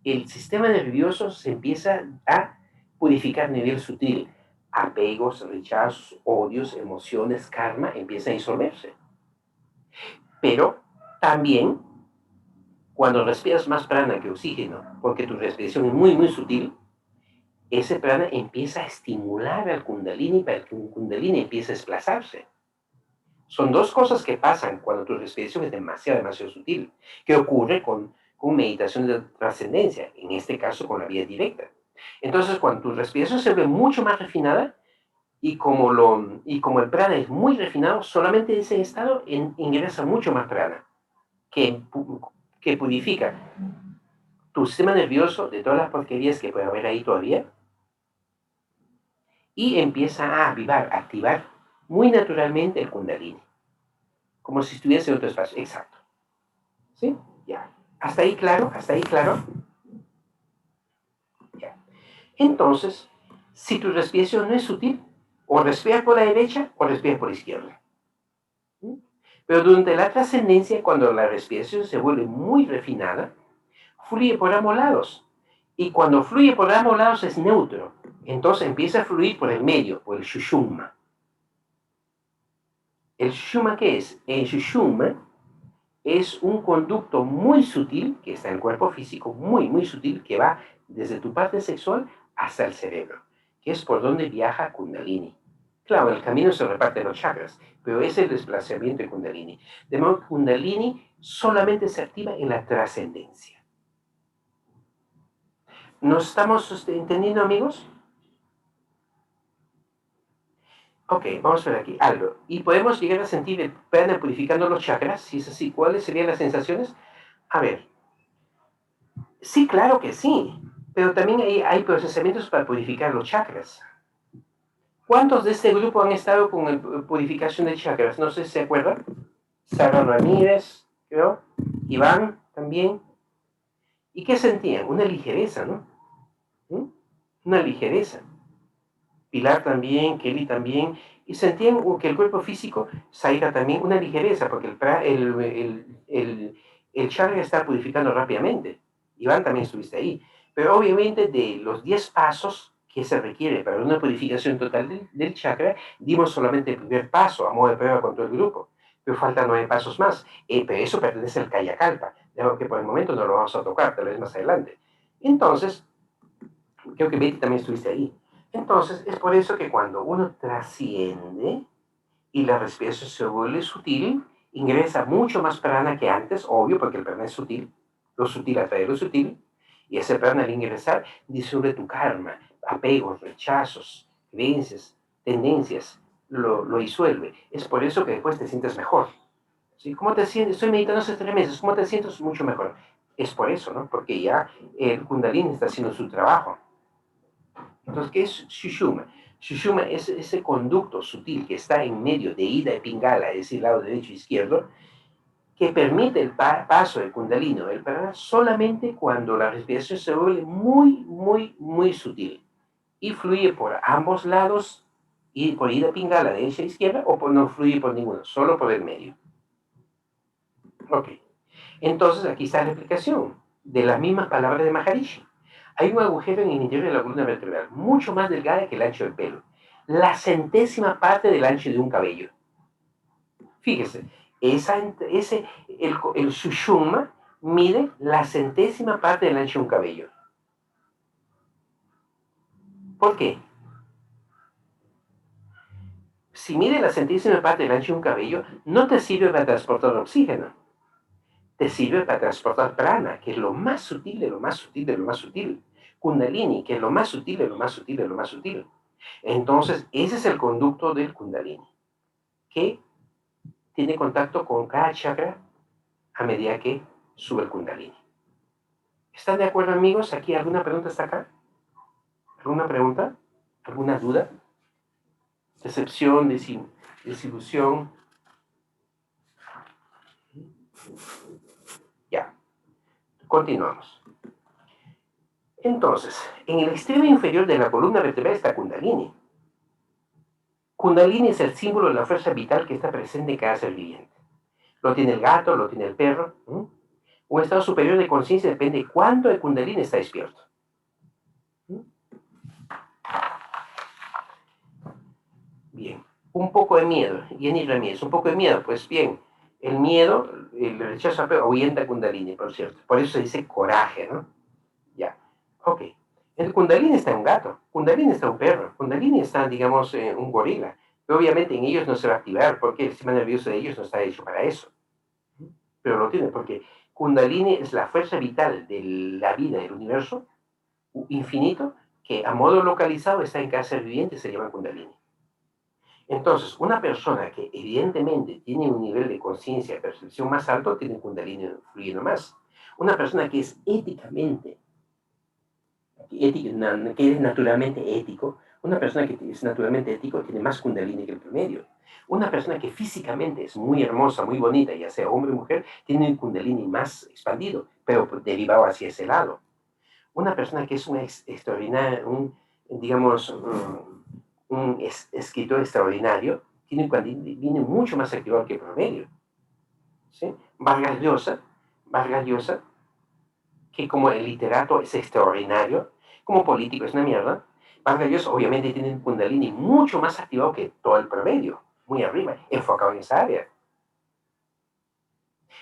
Speaker 1: El sistema nervioso se empieza a purificar a nivel sutil. Apegos, rechazos, odios, emociones, karma, empieza a disolverse. Pero también, cuando respiras más prana que oxígeno, porque tu respiración es muy, muy sutil, ese prana empieza a estimular al kundalini para que un kundalini empiece a desplazarse. Son dos cosas que pasan cuando tu respiración es demasiado, demasiado sutil, que ocurre con meditación de trascendencia, en este caso con la vía directa. Entonces, cuando tu respiración se ve mucho más refinada, y como el prana es muy refinado, solamente en ese estado ingresa mucho más prana, que, que purifica tu sistema nervioso de todas las porquerías que puede haber ahí todavía, y empieza a avivar, a activar muy naturalmente el kundalini, como si estuviese en otro espacio. Exacto. ¿Sí? Ya. ¿Hasta ahí claro? ¿Hasta ahí claro? Ya. Entonces, si tu respiración no es sutil, o respiras por la derecha o respiras por la izquierda. ¿Sí? Pero durante la trascendencia, cuando la respiración se vuelve muy refinada, fluye por ambos lados. Y cuando fluye por ambos lados es neutro. Entonces empieza a fluir por el medio, por el shushuma. ¿El shushuma qué es? El shushuma es un conducto muy sutil que está en el cuerpo físico, muy, muy sutil, que va desde tu parte sexual hasta el cerebro, que es por donde viaja Kundalini. Claro, el camino se reparte en los chakras, pero es el desplazamiento de Kundalini. De modo que Kundalini solamente se activa en la trascendencia. ¿Nos estamos entendiendo, amigos? Ok, vamos a ver aquí algo. ¿Y podemos llegar a sentir el prana purificando los chakras? Si es así, ¿cuáles serían las sensaciones? A ver, sí, claro que sí, pero también hay procesamientos para purificar los chakras. ¿Cuántos de este grupo han estado con la purificación de chakras? No sé si se acuerdan. Sara Ramírez, creo. Iván también. ¿Y qué sentían? Una ligereza, ¿no? ¿Mm? Una ligereza. Pilar también, Kelly también. Y sentían que el cuerpo físico, Zaira también, una ligereza, porque el chakra está purificando rápidamente. Iván también estuviste ahí. Pero obviamente de los 10 pasos que se requiere para una purificación total del chakra, dimos solamente el primer paso a modo de prueba con todo el grupo. Pero faltan 9 pasos más. Pero eso pertenece al Kayakalpa, de modo que por el momento no lo vamos a tocar, tal vez más adelante. Entonces, creo que Betty también estuviste ahí. Entonces, es por eso que cuando uno trasciende y la respiración se vuelve sutil, ingresa mucho más prana que antes, obvio, porque el prana es sutil, lo sutil atrae lo sutil, y ese prana al ingresar disuelve tu karma, apegos, rechazos, creencias, tendencias, lo disuelve. Es por eso que después te sientes mejor. ¿Sí? ¿Cómo te sientes? Estoy meditando hace 3 meses, ¿cómo te sientes? Mucho mejor. Es por eso, ¿no? Porque ya el Kundalini está haciendo su trabajo. Entonces, ¿qué es Shushuma? Shushuma es ese conducto sutil que está en medio de Ida y Pingala, es decir, lado derecho e izquierdo, que permite el paso del Kundalini, el prana, solamente cuando la respiración se vuelve muy, muy, muy sutil y fluye por ambos lados, y por Ida Pingala, derecha e izquierda, o no fluye por ninguno, solo por el medio. Ok. Entonces, aquí está la explicación de las mismas palabras de Maharishi. Hay un agujero en el interior de la columna vertebral, mucho más delgada que el ancho del pelo. la centésima parte del ancho de un cabello. Fíjese, el sushumna mide la centésima parte del ancho de un cabello. ¿Por qué? Si mide la centésima parte del ancho de un cabello, no te sirve para transportar oxígeno. Te sirve para transportar prana, que es lo más sutil de lo más sutil de lo más sutil. Kundalini, que es lo más sutil de lo más sutil de lo más sutil. Entonces, ese es el conducto del Kundalini, que tiene contacto con cada chakra a medida que sube el Kundalini. ¿Están de acuerdo, amigos? ¿Aquí alguna pregunta está acá? ¿Alguna pregunta? ¿Alguna duda? ¿Decepción? ¿Desilusión? Ya, continuamos. Entonces, en el extremo inferior de la columna vertebral está Kundalini. Kundalini es el símbolo de la fuerza vital que está presente en cada ser viviente. Lo tiene el gato, lo tiene el perro. Un estado superior de conciencia depende de cuánto el Kundalini está despierto. Bien, un poco de miedo. Jenny Ramírez, un poco de miedo. Pues bien, el miedo, el rechazo ahuyenta a Kundalini, por cierto. Por eso se dice coraje, ¿no? Ya, ok. El Kundalini está un gato, Kundalini está un perro, Kundalini está, digamos, un gorila. Pero obviamente en ellos no se va a activar porque el sistema nervioso de ellos no está hecho para eso. Pero lo tiene porque Kundalini es la fuerza vital de la vida del universo infinito que a modo localizado está en cada ser viviente, se llama Kundalini. Entonces, una persona que evidentemente tiene un nivel de conciencia, percepción más alto, tiene Kundalini fluyendo más. Una persona que es éticamente que es naturalmente ético, una persona que es naturalmente ético tiene más Kundalini que el promedio. Una persona que físicamente es muy hermosa, muy bonita, ya sea hombre o mujer, tiene un Kundalini más expandido, pero derivado hacia ese lado. Una persona que es un extraordinario, digamos, un escritor extraordinario, tiene un Kundalini mucho más activado que el promedio. ¿Sí? Vargas Llosa, que como el literato es extraordinario, como político es una mierda, Vargas Llosa obviamente tiene un Kundalini mucho más activado que todo el promedio, muy arriba, enfocado en esa área.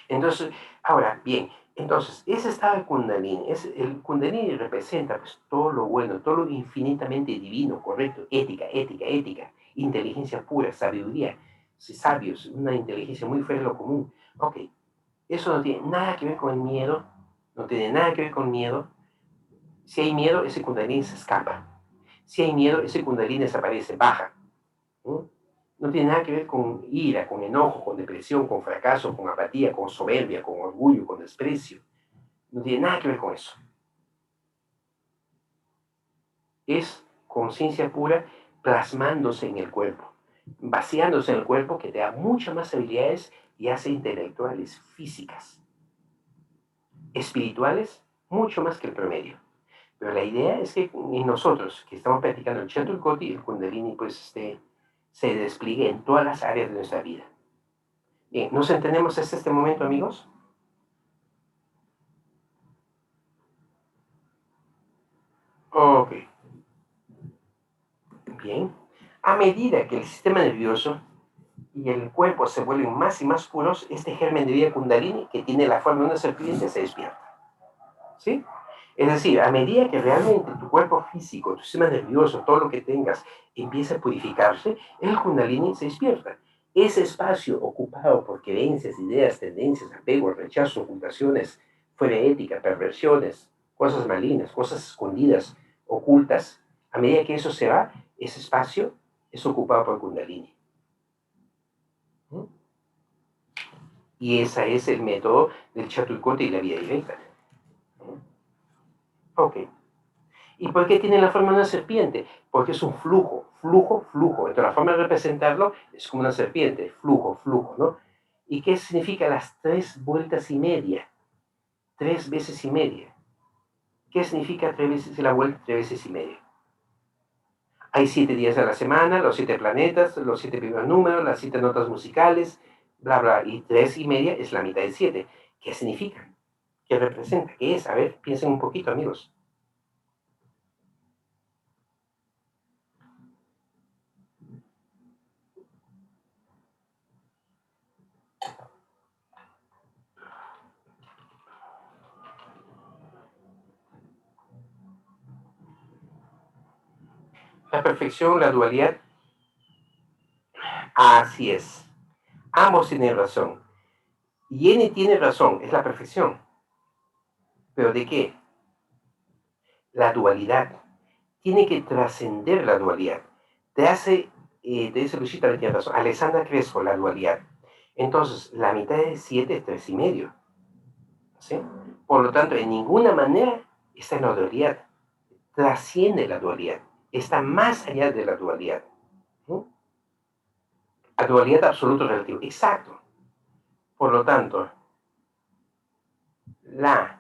Speaker 1: Entonces, ahora, bien, entonces, ese estado de Kundalini, el Kundalini representa pues, todo lo bueno, todo lo infinitamente divino, correcto, ética, inteligencia pura, sabiduría, sabios, una inteligencia muy fuera de lo común. Ok, eso no tiene nada que ver con el miedo, no tiene nada que ver con miedo. Si hay miedo, ese Kundalini se escapa. Si hay miedo, ese Kundalini desaparece, baja. ¿No? No tiene nada que ver con ira, con enojo, con depresión, con fracaso, con apatía, con soberbia, con orgullo, con desprecio. No tiene nada que ver con eso. Es conciencia pura plasmándose en el cuerpo, vaciándose en el cuerpo que te da muchas más habilidades, ya sea intelectuales, físicas, espirituales, mucho más que el promedio. Pero la idea es que en nosotros, que estamos practicando el Chaturkoti, el Kundalini, pues se despliegue en todas las áreas de nuestra vida. Bien, ¿nos entendemos hasta este momento, amigos? Ok, bien. A medida que el sistema nervioso y el cuerpo se vuelven más y más puros, este germen de vida Kundalini, que tiene la forma de una serpiente, se despierta. ¿Sí? Es decir, a medida que realmente tu cuerpo físico, tu sistema nervioso, todo lo que tengas, empieza a purificarse, el Kundalini se despierta. Ese espacio ocupado por creencias, ideas, tendencias, apegos, rechazos, ocultaciones, fuera de ética, perversiones, cosas malignas, cosas escondidas, ocultas, a medida que eso se va, ese espacio es ocupado por Kundalini. ¿Mm? Y ese es el método del Chaturkoti y la vida directa. Ok. ¿Y por qué tiene la forma de una serpiente? Porque es un flujo. Entonces la forma de representarlo es como una serpiente, flujo, ¿no? ¿Y qué significa las 3 vueltas y media? 3 veces y media. ¿Qué significa 3 veces la vuelta, 3 veces y media? Hay 7 días a la semana, los 7 planetas, los 7 primeros números, las 7 notas musicales, bla, bla. Y 3 y media es la mitad de 7. ¿Qué significa? ¿Qué representa? ¿Qué es? A ver, piensen un poquito, amigos. La perfección, la dualidad, así es. Ambos tienen razón. Jenny tiene razón, es la perfección. ¿Pero de qué? La dualidad. Tiene que trascender la dualidad. Te dice Luchita, tiene razón. Alexandra Crespo, la dualidad. Entonces, la mitad de 7 es 3,5. ¿Sí? Por lo tanto, en ninguna manera está en la dualidad. Trasciende la dualidad. Está más allá de la dualidad. ¿Sí? La dualidad absoluto relativo. Exacto. Por lo tanto, las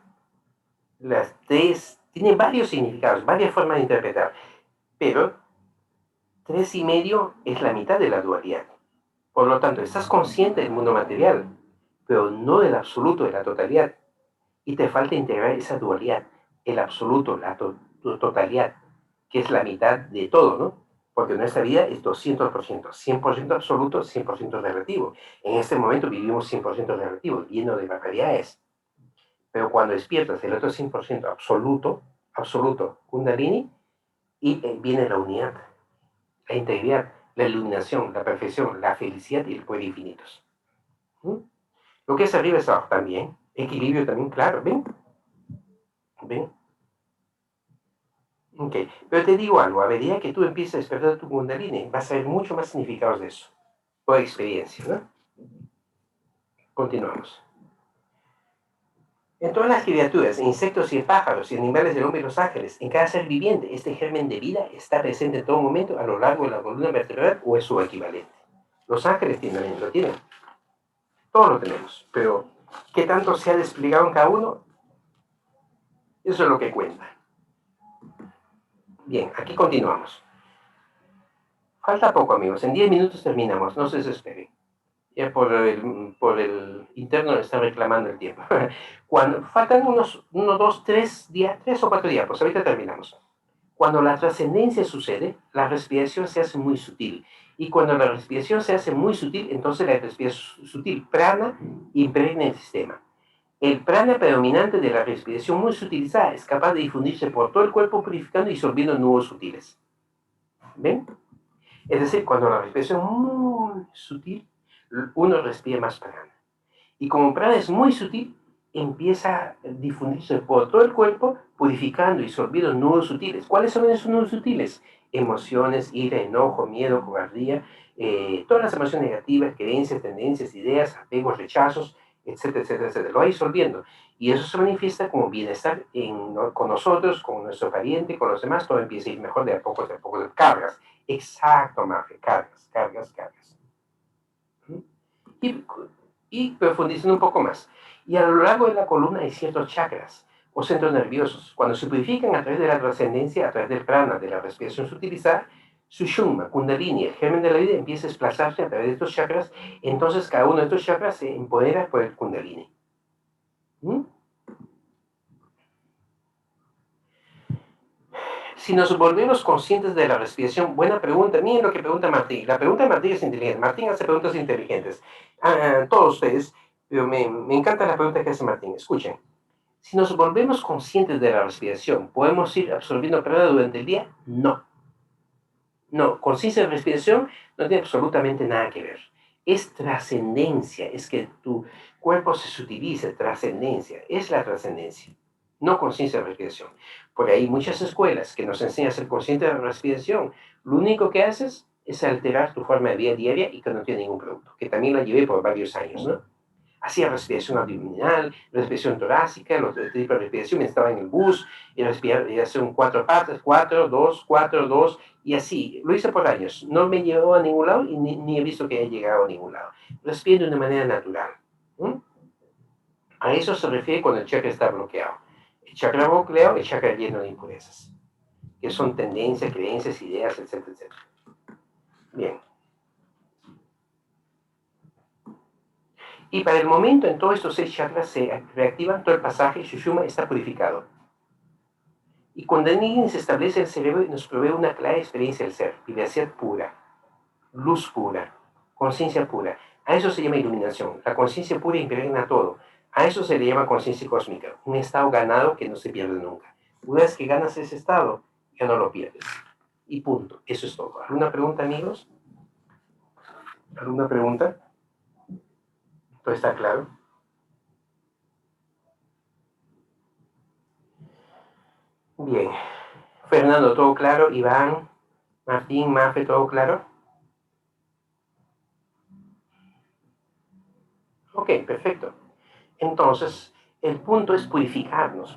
Speaker 1: tres tienen varios significados, varias formas de interpretar, pero 3,5 es la mitad de la dualidad. Por lo tanto, estás consciente del mundo material, pero no del absoluto, de la totalidad. Y te falta integrar esa dualidad, el absoluto, la totalidad, que es la mitad de todo, ¿no? Porque nuestra vida es 200%, 100% absoluto, 100% relativo. En este momento vivimos 100% relativo, lleno de barbaridades. Pero cuando despiertas el otro 100% absoluto, Kundalini, y viene la unidad, la integridad, la iluminación, la perfección, la felicidad y el poder infinitos. ¿Mm? Lo que es arriba es abajo también. Equilibrio también, claro. ¿Ven? ¿Ven? Ok. Pero te digo algo. A medida que tú empieces a despertar tu Kundalini, vas a ver mucho más significados de eso. Por experiencia, ¿no? Continuamos. En todas las criaturas, insectos y pájaros, y animales del hombre y los ángeles, en cada ser viviente, este germen de vida está presente en todo momento a lo largo de la columna vertebral o es su equivalente. Los ángeles lo tienen. Todos lo tenemos. Pero, ¿qué tanto se ha desplegado en cada uno? Eso es lo que cuenta. Bien, aquí continuamos. Falta poco, amigos. En 10 minutos terminamos. No se desesperen. Ya por el interno está reclamando el tiempo. Faltan unos 2, 3 días, 3 o 4 días, pues ahorita terminamos. Cuando la trascendencia sucede, la respiración se hace muy sutil. Y cuando la respiración se hace muy sutil, entonces la respiración sutil, prana, impregna el sistema. El prana predominante de la respiración muy sutilizada es capaz de difundirse por todo el cuerpo, purificando y disolviendo nudos sutiles. ¿Ven? Es decir, cuando la respiración es muy sutil, uno respira más prana. Y como prana es muy sutil, empieza a difundirse por todo el cuerpo, purificando y disolviendo nudos sutiles. ¿Cuáles son esos nudos sutiles? Emociones, ira, enojo, miedo, cobardía, todas las emociones negativas, creencias, tendencias, ideas, apegos, rechazos, etcétera, etcétera, etcétera. Lo va disolviendo. Y eso se manifiesta como bienestar con nosotros, con nuestro pariente, con los demás. Todo empieza a ir mejor de a poco, de cargas. Exacto, Mafe, cargas. Y, y profundizando un poco más. Y a lo largo de la columna hay ciertos chakras o centros nerviosos. Cuando se purifican a través de la trascendencia, a través del prana, de la respiración sutilizada, Sushumna, Kundalini, el germen de la vida, empieza a desplazarse a través de estos chakras. Entonces cada uno de estos chakras se empodera por el Kundalini. ¿Mm? Si nos volvemos conscientes de la respiración, buena pregunta. Miren lo que pregunta Martín. La pregunta de Martín es inteligente. Martín hace preguntas inteligentes. Todos ustedes, pero me encanta la pregunta que hace Martín. Escuchen. Si nos volvemos conscientes de la respiración, ¿podemos ir absorbiendo prana durante el día? No. No, conciencia de respiración no tiene absolutamente nada que ver. Es trascendencia, es que tu cuerpo se sutilice, trascendencia, es la trascendencia, no conciencia de respiración. Por ahí muchas escuelas que nos enseñan a ser consciente de la respiración, lo único que haces es alterar tu forma de vida diaria y que no tiene ningún producto, que también la llevé por varios años, ¿no? Hacía respiración abdominal, respiración torácica, los tipos de respiración, estaba en el bus, y hacía un 4 partes, 4, 2, 4, 2, y así. Lo hice por años. No me llevó a ningún lado y ni he visto que haya llegado a ningún lado. Respiro de una manera natural. ¿Mm? A eso se refiere cuando el chakra está bloqueado. El chakra bloqueado, el chakra lleno de impurezas, que son tendencias, creencias, ideas, etcétera, etcétera. Bien. Y para el momento, en todos estos 6 chakras se reactivan, todo el pasaje, Sushumna está purificado. Y cuando el niño se establece en el cerebro y nos provee una clara experiencia del ser, vivacidad pura, luz pura, conciencia pura. A eso se llama iluminación. La conciencia pura impregna todo. A eso se le llama conciencia cósmica, un estado ganado que no se pierde nunca. Una vez que ganas ese estado, ya no lo pierdes. y punto. Eso es todo. ¿Alguna pregunta, amigos? ¿Alguna pregunta? ¿Todo está claro? Bien. Fernando, ¿todo claro? Iván, Martín, Mafe, ¿todo claro? Ok, perfecto. Entonces, el punto es purificarnos,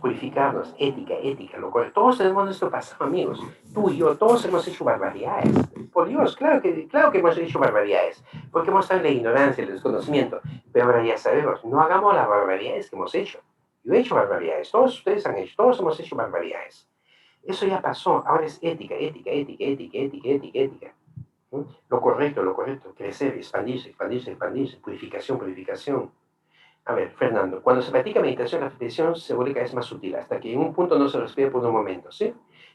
Speaker 1: ética, lo cual todos tenemos nuestro pasado, amigos. Tú y yo, todos hemos hecho barbaridades. Por Dios, claro que hemos hecho barbaridades, porque hemos estado en la ignorancia, el desconocimiento. Pero ahora ya sabemos, no hagamos las barbaridades que hemos hecho. Yo he hecho barbaridades, todos ustedes han hecho, todos hemos hecho barbaridades. Eso ya pasó, ahora es ética. ¿Mm? Lo correcto, crecer, expandirse, purificación. A ver, Fernando, cuando se practica meditación, la repetición se vuelve cada vez más sutil, hasta que en un punto no se respira por un momento, ¿sí?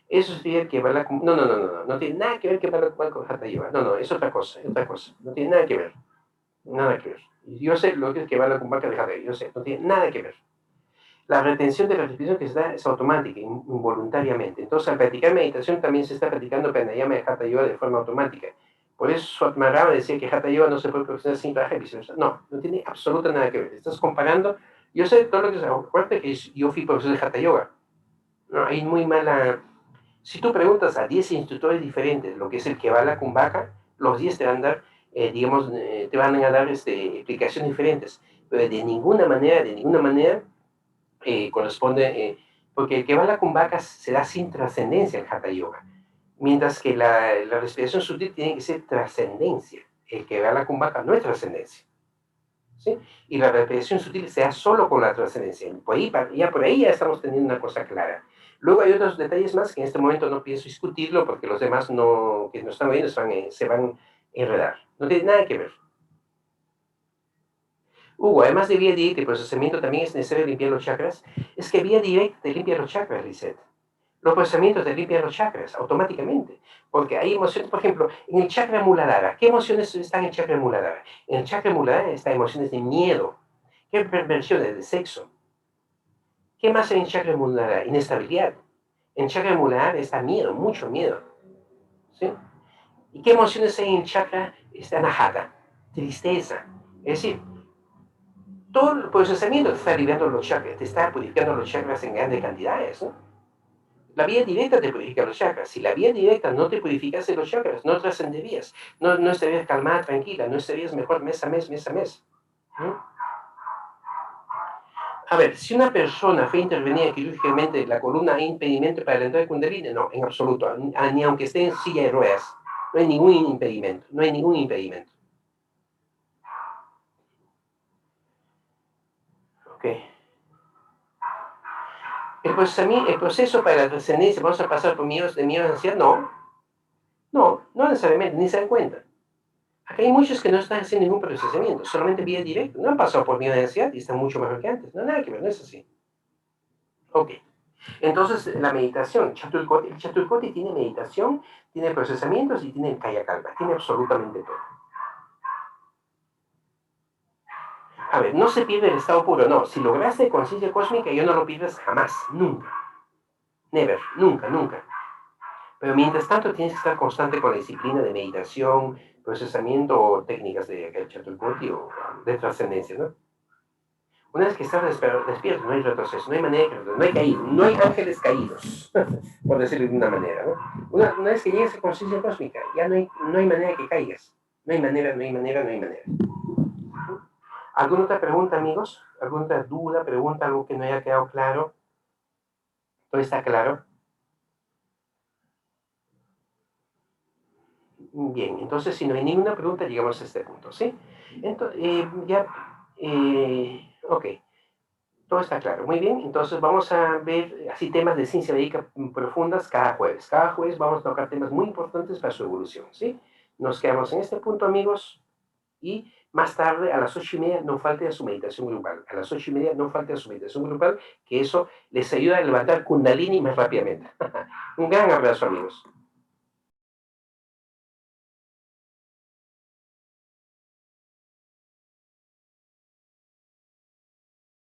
Speaker 1: Eso significa que va la... no tiene nada que ver que va la con Hatha Yoga. No, es otra cosa, No tiene nada que ver. Yo sé lo que es que va la Kumbhaka de Hatha Yoga, yo sé, no tiene nada que ver. La retención de la respiración que se da es automática, involuntariamente. Entonces, al practicar meditación también se está practicando pranayama de Hatha Yoga de forma automática. Por eso Swatmarama decía que Hatha Yoga no se puede profesionalizar sin trabajo y viceversa. No tiene absolutamente nada que ver. Estás comparando. Yo sé todo lo que es. Acuérdate que yo fui profesor de Hatha Yoga. No, hay muy mala. Si tú preguntas a 10 instructores diferentes lo que es el Kevala Kumbhaka, los 10 te van a dar, te van a dar explicaciones diferentes. Pero de ninguna manera corresponde, porque el que va a la Kumbhaka se da sin trascendencia en Hatha Yoga, mientras que la respiración sutil tiene que ser trascendencia. El que va a la Kumbhaka no es trascendencia. ¿Sí? Y la respiración sutil se da solo con la trascendencia. Por ahí ya estamos teniendo una cosa clara. Luego hay otros detalles más que en este momento no pienso discutirlo porque los demás que no están viendo se van a enredar. No tiene nada que ver. Hugo, además de vía directa y procesamiento, también es necesario limpiar los chakras. Es que vía directa te limpia los chakras, Lisette. Los procesamientos te limpian los chakras automáticamente. Porque hay emociones, por ejemplo, en el chakra Muladhara. ¿Qué emociones están en el chakra Muladhara? En el chakra Muladhara están emociones de miedo. ¿Qué perversiones de sexo? ¿Qué más hay en el chakra Muladhara? Inestabilidad. En el chakra Muladhara está miedo, mucho miedo. ¿Sí? ¿Y qué emociones hay en el chakra Anahata? Tristeza. Es decir, todo el procesamiento te está aliviando los chakras, te está purificando los chakras en grandes cantidades, ¿no? La vía directa te purifica los chakras. Si la vía directa no te purificase los chakras, no trascenderías, no estarías calmada, tranquila, no estarías mejor mes a mes. ¿Mm? A ver, si una persona fue intervenida quirúrgicamente, la columna hay impedimento para la entrada de Kundalini, no, en absoluto, ni aunque esté en silla de ruedas, no hay ningún impedimento. Ok. El proceso para la trascendencia, vamos a pasar por miedos de ansiedad, no necesariamente, ni se dan cuenta. Acá hay muchos que no están haciendo ningún procesamiento, solamente vía directa, no han pasado por miedo de ansiedad y están mucho mejor que antes, no, nada que ver, no es así. Ok, entonces la meditación, el Chaturkoti tiene meditación, tiene procesamientos y tiene Kaya Kalpa, tiene absolutamente todo. A ver, no se pierde el estado puro, no, si lograste conciencia cósmica, yo no lo pierdas jamás, nunca, never, nunca. Pero mientras tanto tienes que estar constante con la disciplina de meditación, procesamiento o técnicas de Chaturkoti o de trascendencia, ¿no? Una vez que estás despierto, no hay retroceso, no hay manera de no hay caído, no hay ángeles caídos, por decirlo de una manera, ¿no? Una vez que llegues a conciencia cósmica, ya no hay manera que caigas. No hay manera. ¿Alguna otra pregunta, amigos? ¿Alguna otra duda, pregunta, algo que no haya quedado claro? ¿Todo está claro? Bien, entonces si no hay ninguna pregunta, llegamos a este punto, ¿sí? Entonces, ok, todo está claro. Muy bien, entonces vamos a ver así temas de ciencia médica profundas cada jueves. Cada jueves vamos a tocar temas muy importantes para su evolución, ¿sí? Nos quedamos en este punto, amigos, y más tarde a las 8:30 no falte a su meditación grupal. A las 8:30 no falte a su meditación grupal, que eso les ayuda a levantar Kundalini más rápidamente. Un gran abrazo, amigos.